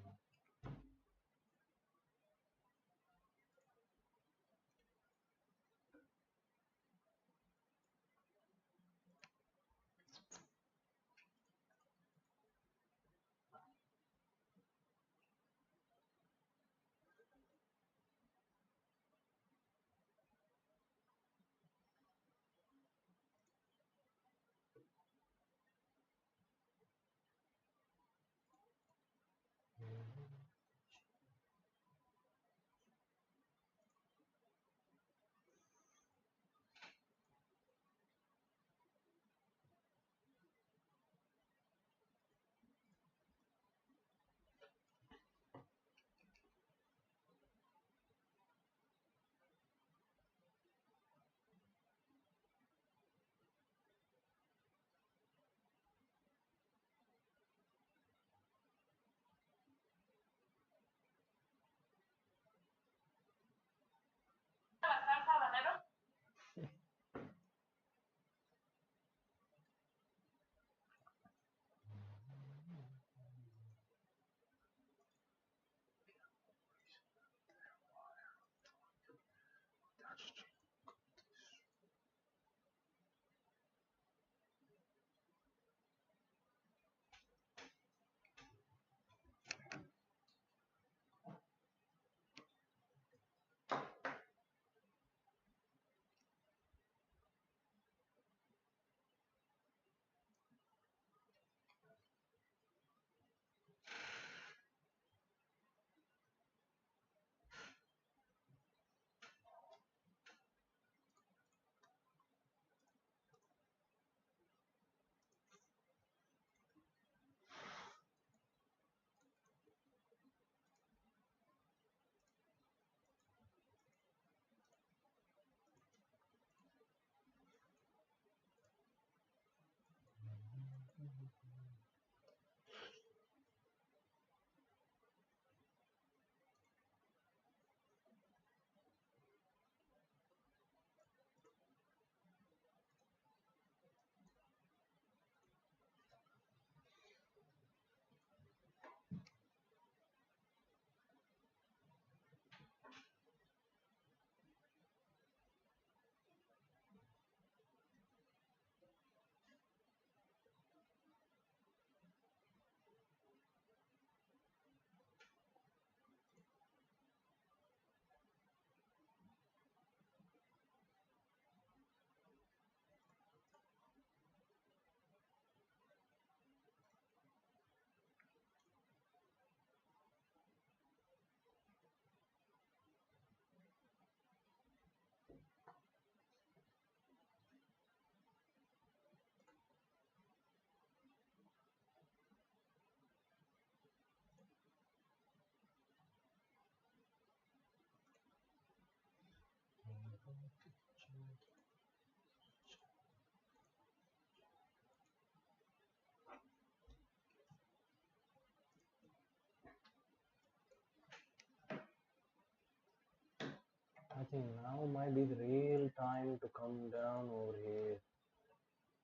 I think now might be the real time to come down over here.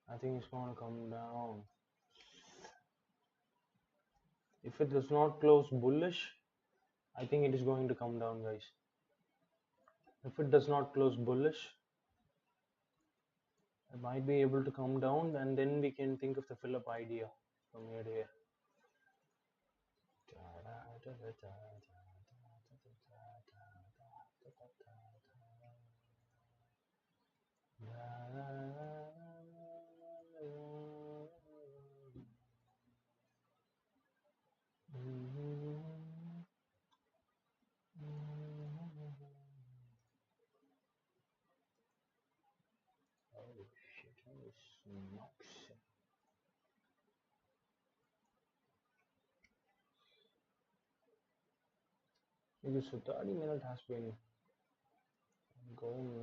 I think it's gonna come down. If it does not close bullish, I think it is going to come down, guys. If it does not close bullish, it might be able to come down, and then we can think of the fill up idea from here to here. Oh shit, holy smokes. Because so 30 minutes has been going.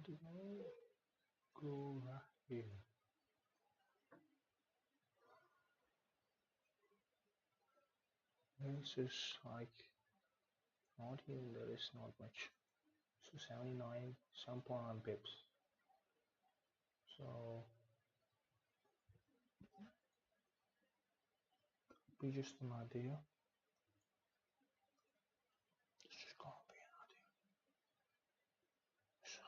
Did I go right here? This is like not even there is not much. So 79, 7.1 pips. So be just an idea. It's just gonna be an idea. So,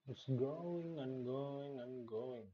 it's going and going and going.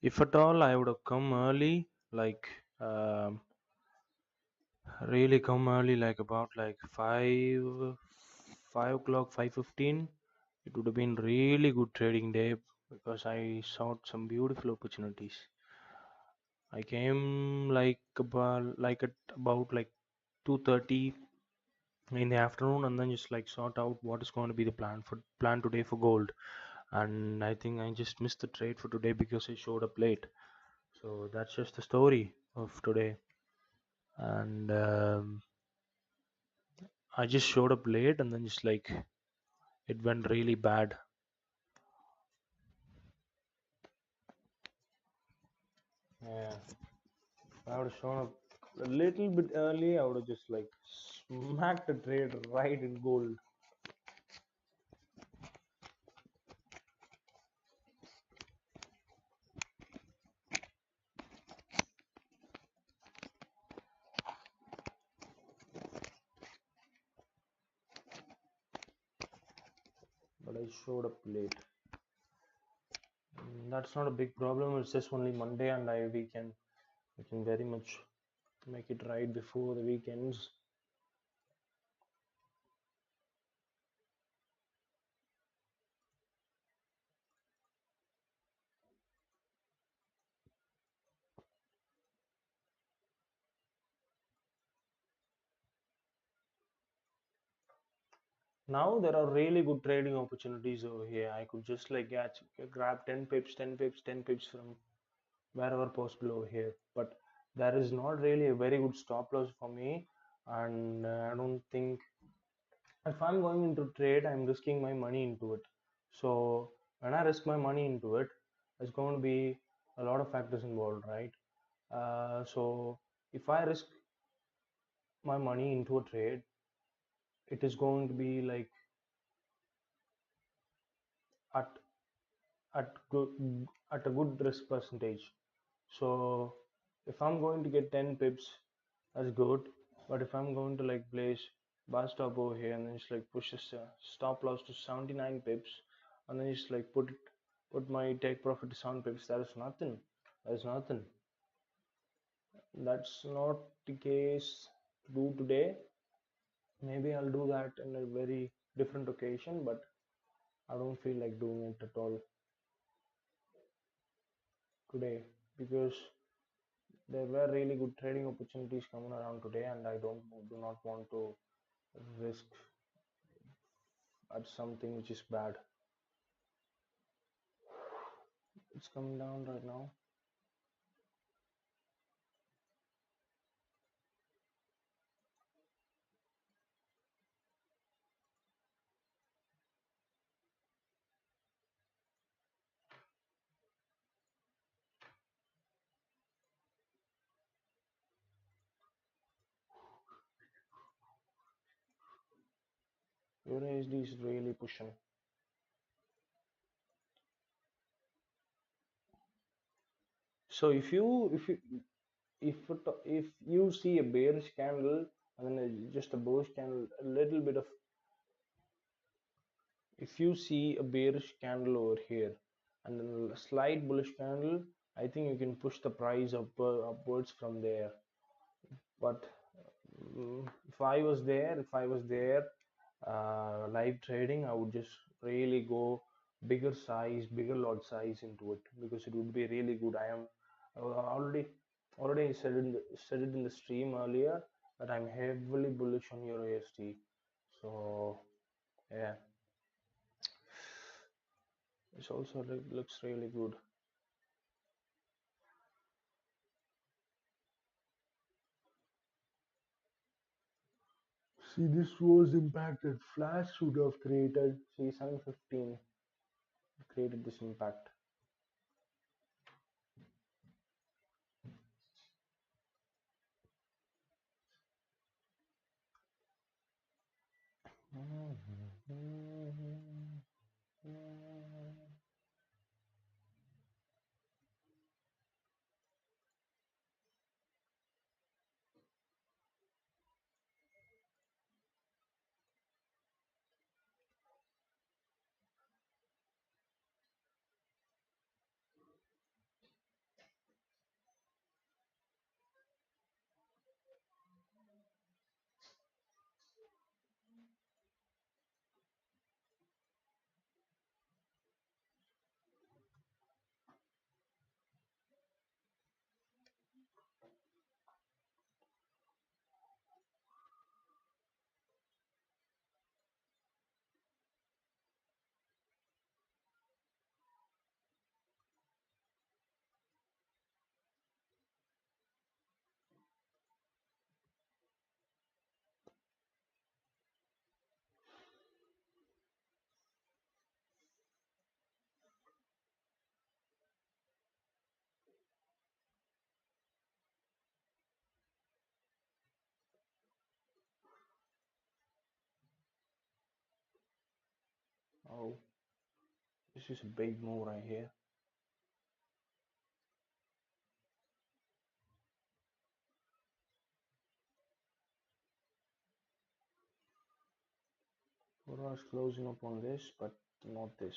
If at all, I would have come early, like really come early, like about like 5 o'clock, 5:15. It would have been really good trading day because I saw some beautiful opportunities. I came at about 2:30 in the afternoon, and then just like sort out what is going to be the plan today for gold. And I think I just missed the trade for today because I showed up late. So that's just the story of today. And I just showed up late, and then just like it went really bad. Yeah, if I would have shown up a little bit early, I would have just like smacked the trade right in gold. But I showed up late. That's not a big problem. It's just only Monday, and we can very much make it right before the weekends. Now there are really good trading opportunities over here. I could just like grab 10 pips, 10 pips, 10 pips from wherever possible over here. But there is not really a very good stop loss for me, and I don't think if I'm going into trade, I'm risking my money into it. So when I risk my money into it, there's going to be a lot of factors involved, right? So if I risk my money into a trade, it is going to be like at at a good risk percentage. So if I'm going to get 10 pips, that's good. But if I'm going to like place bar stop over here and then just like push this stop loss to 79 pips, and then just like put my take profit to 7 pips, that is nothing. That is nothing. That's not the case to do today. Maybe I'll do that in a very different occasion, but I don't feel like doing it at all today because there were really good trading opportunities coming around today, and I do not want to risk at something which is bad. It's coming down right now. Eurusd is really pushing. So if you see a bearish candle and then just a bullish candle, a little bit of, if you see a bearish candle over here and then a slight bullish candle, I think you can push the price upwards from there. But if I was there live trading, I would just really go bigger lot size into it, because it would be really good. I am already said it in the stream earlier that I'm heavily bullish on your AST. So yeah, it also looks really good. See, this was impacted. Flash should have created. See, 715 created this impact. Oh, this is a big move right here. Forex closing up on this, but not this.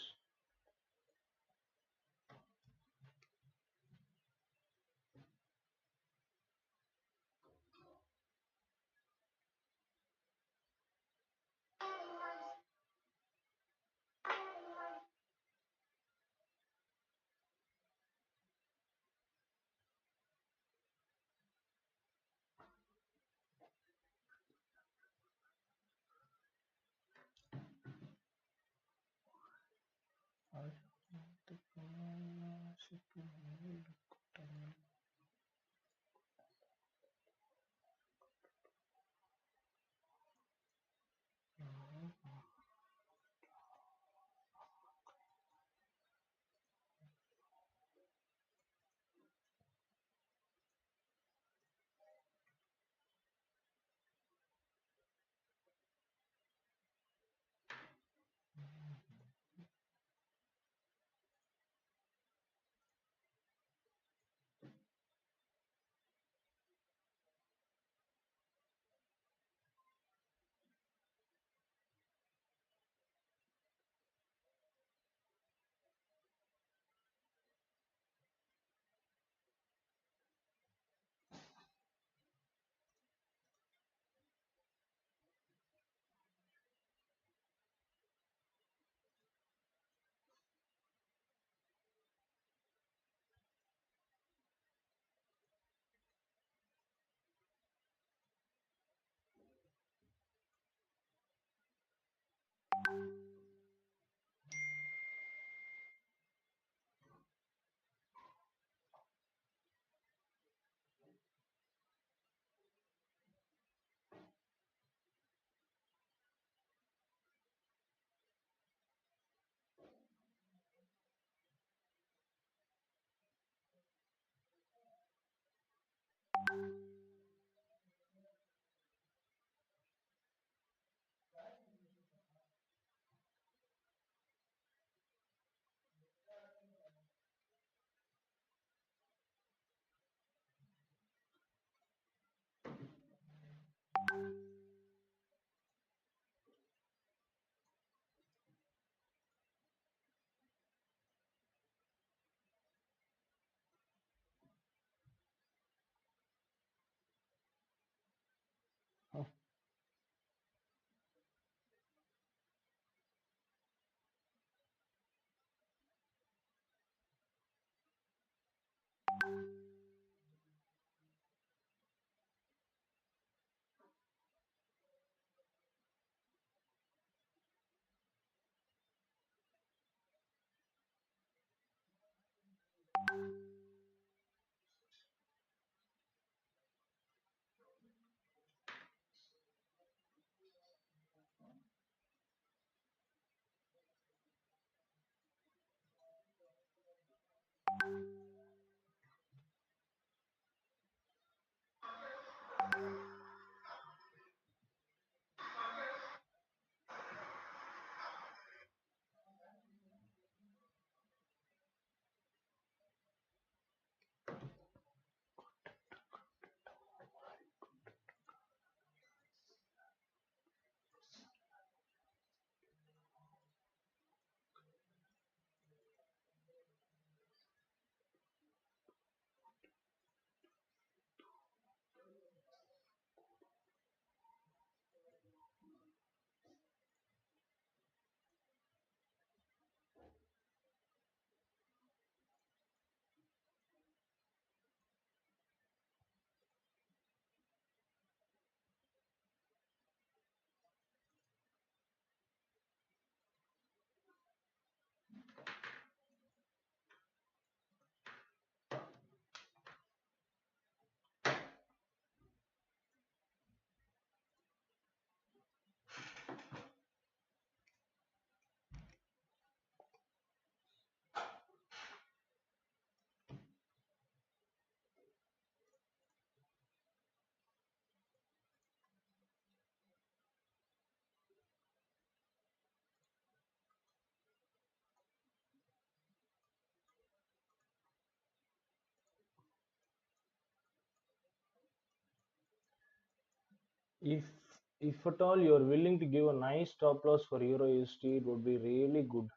If at all you're willing to give a nice stop loss for Eurusd, it would be really good.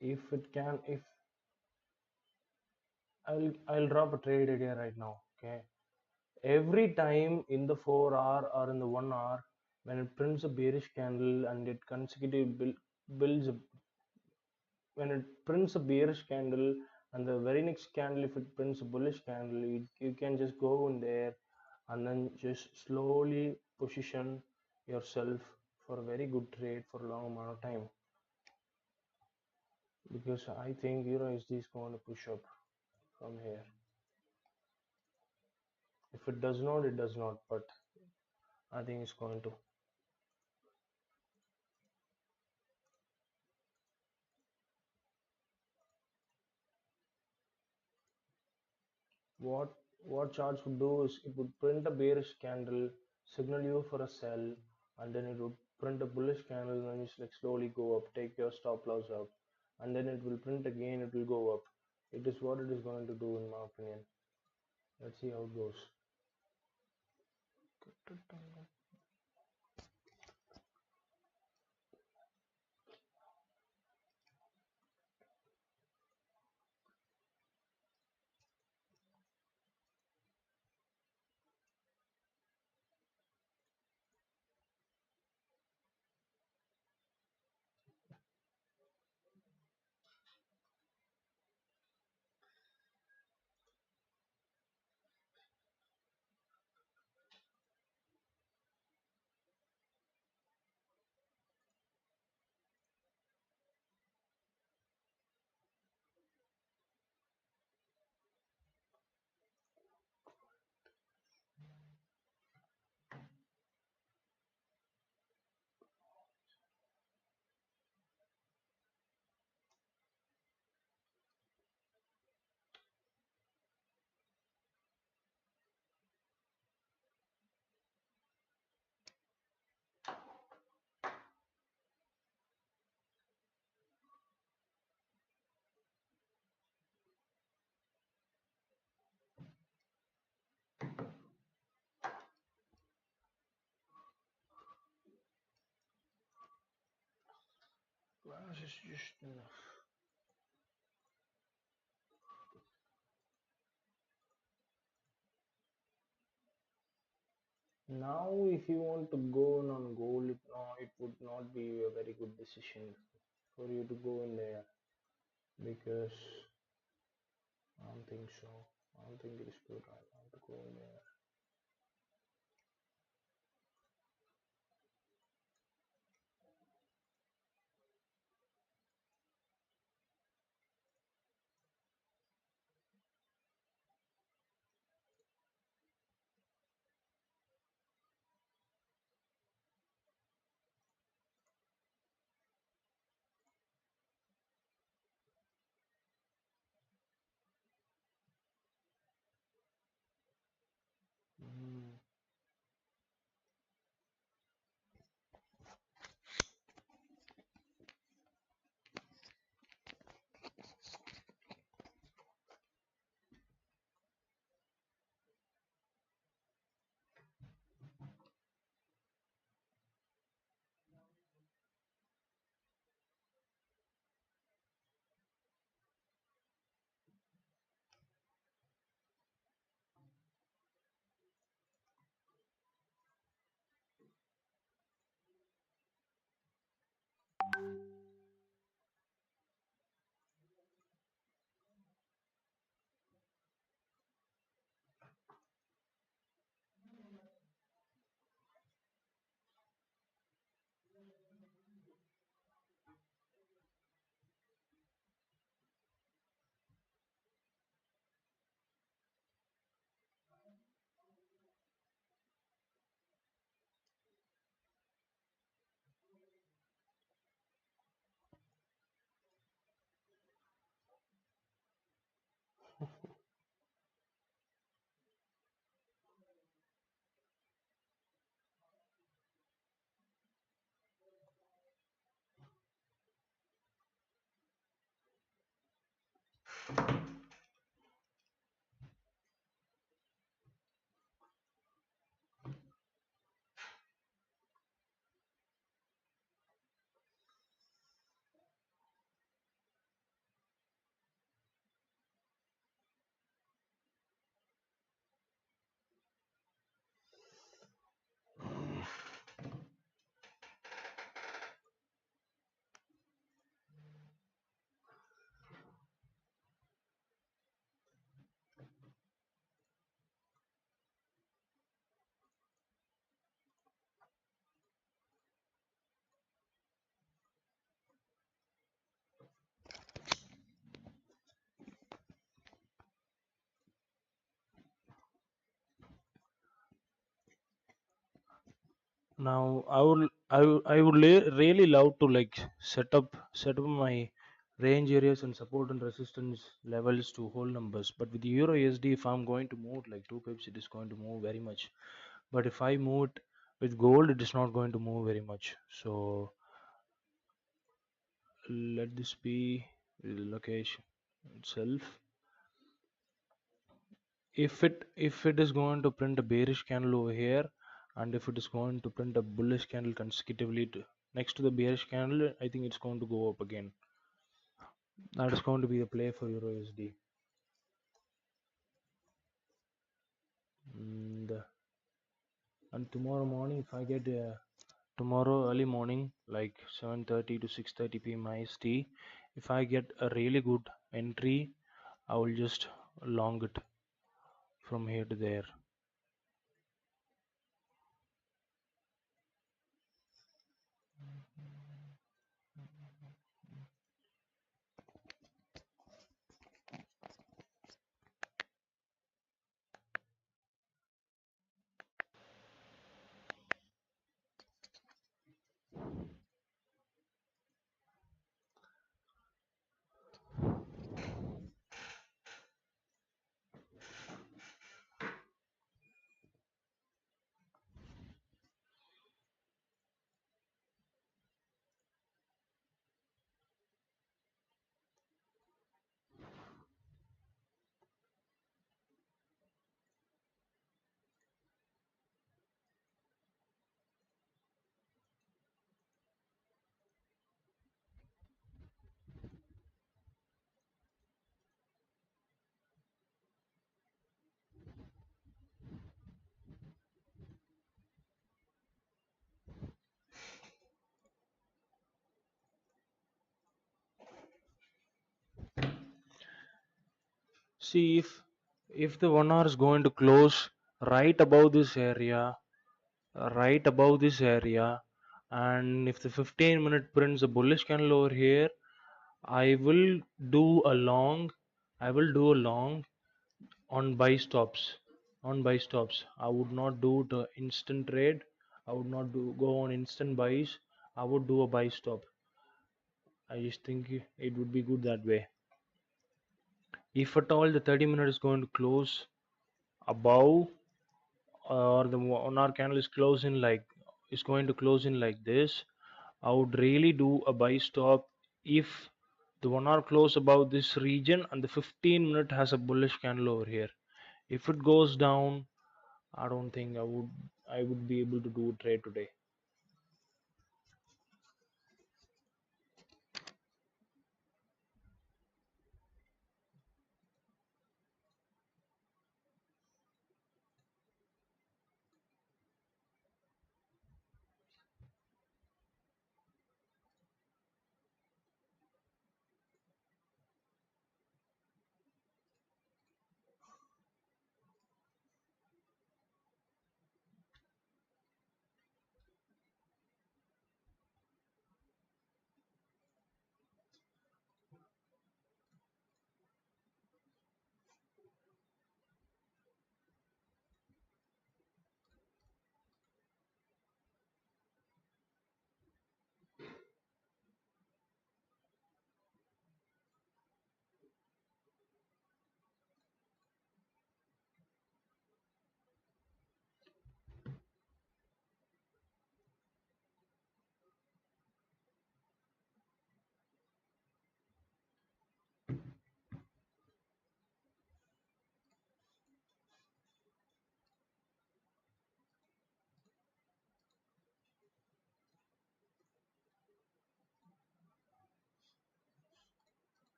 If it can, if I'll drop a trade idea right now. Okay, every time in the 4 hour or in the 1 hour, when it prints a bearish candle and it consecutively builds a, when it prints a bearish candle, and the very next candle if it prints a bullish candle, you can just go in there and then just slowly position yourself for a very good trade for a long amount of time, because I think Eurusd is going to push up from here. If it does not, it does not, but I think it's going to. What charts would do is it would print a bearish candle, signal you for a sell, and then it would print a bullish candle, and then just like slowly go up, take your stop loss up, and then it will print again, it will go up. It is what it is going to do in my opinion. Let's see how it goes. This is just enough. Now, if you want to go on gold, it would not be a very good decision for you to go in there, because I don't think so. I don't think it is good right now to go in there. Mm. Now I would really love to like set up my range areas and support and resistance levels to whole numbers. But with Euro USD, if I'm going to move like 2 pips, it is going to move very much. But if I move it with gold, it is not going to move very much. So let this be the location itself. If it is going to print a bearish candle over here, and if it is going to print a bullish candle consecutively next to the bearish candle, I think it's going to go up again. That is going to be the play for Euro USD. And tomorrow morning, if I get tomorrow early morning like 7:30 to 6:30 p.m. IST, if I get a really good entry, I will just long it from here to there. See if the 1 hour is going to close right above this area, and if the 15-minute prints a bullish candle over here, I will do a long. I will do a long on buy stops. On buy stops. I would not do the instant trade. I would not go on instant buys. I would do a buy stop. I just think it would be good that way. If at all the 30-minute is going to close above, or the 1 hour candle is going to close in like this, I would really do a buy stop if the 1 hour close above this region and the 15-minute has a bullish candle over here. If it goes down, I don't think I would be able to do a trade today.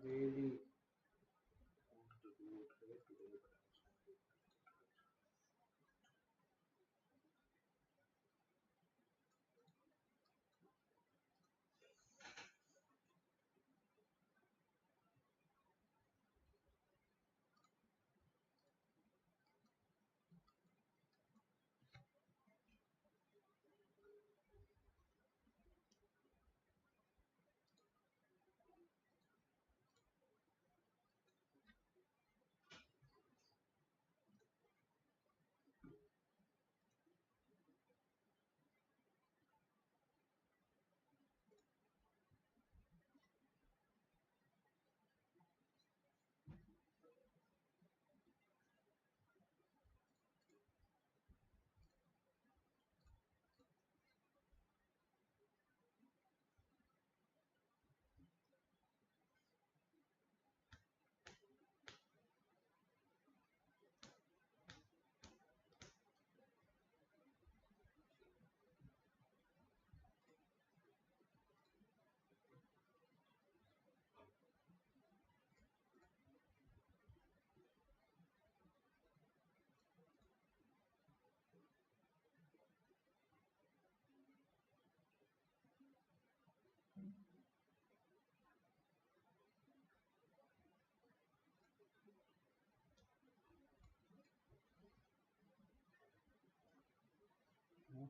really wanted to do a trade today, but I was not able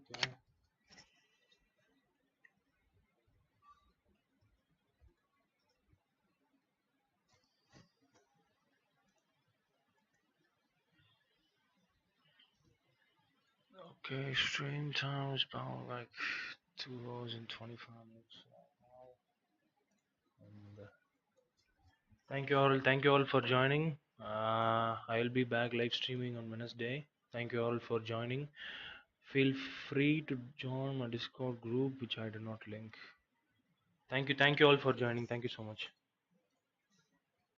to. Okay. Okay, stream time is about like 2 hours and 25 minutes now. And thank you all for joining. I'll be back live streaming on Wednesday. Thank you all for joining. Feel free to join my Discord group, which I do not link. Thank you all for joining. Thank you so much.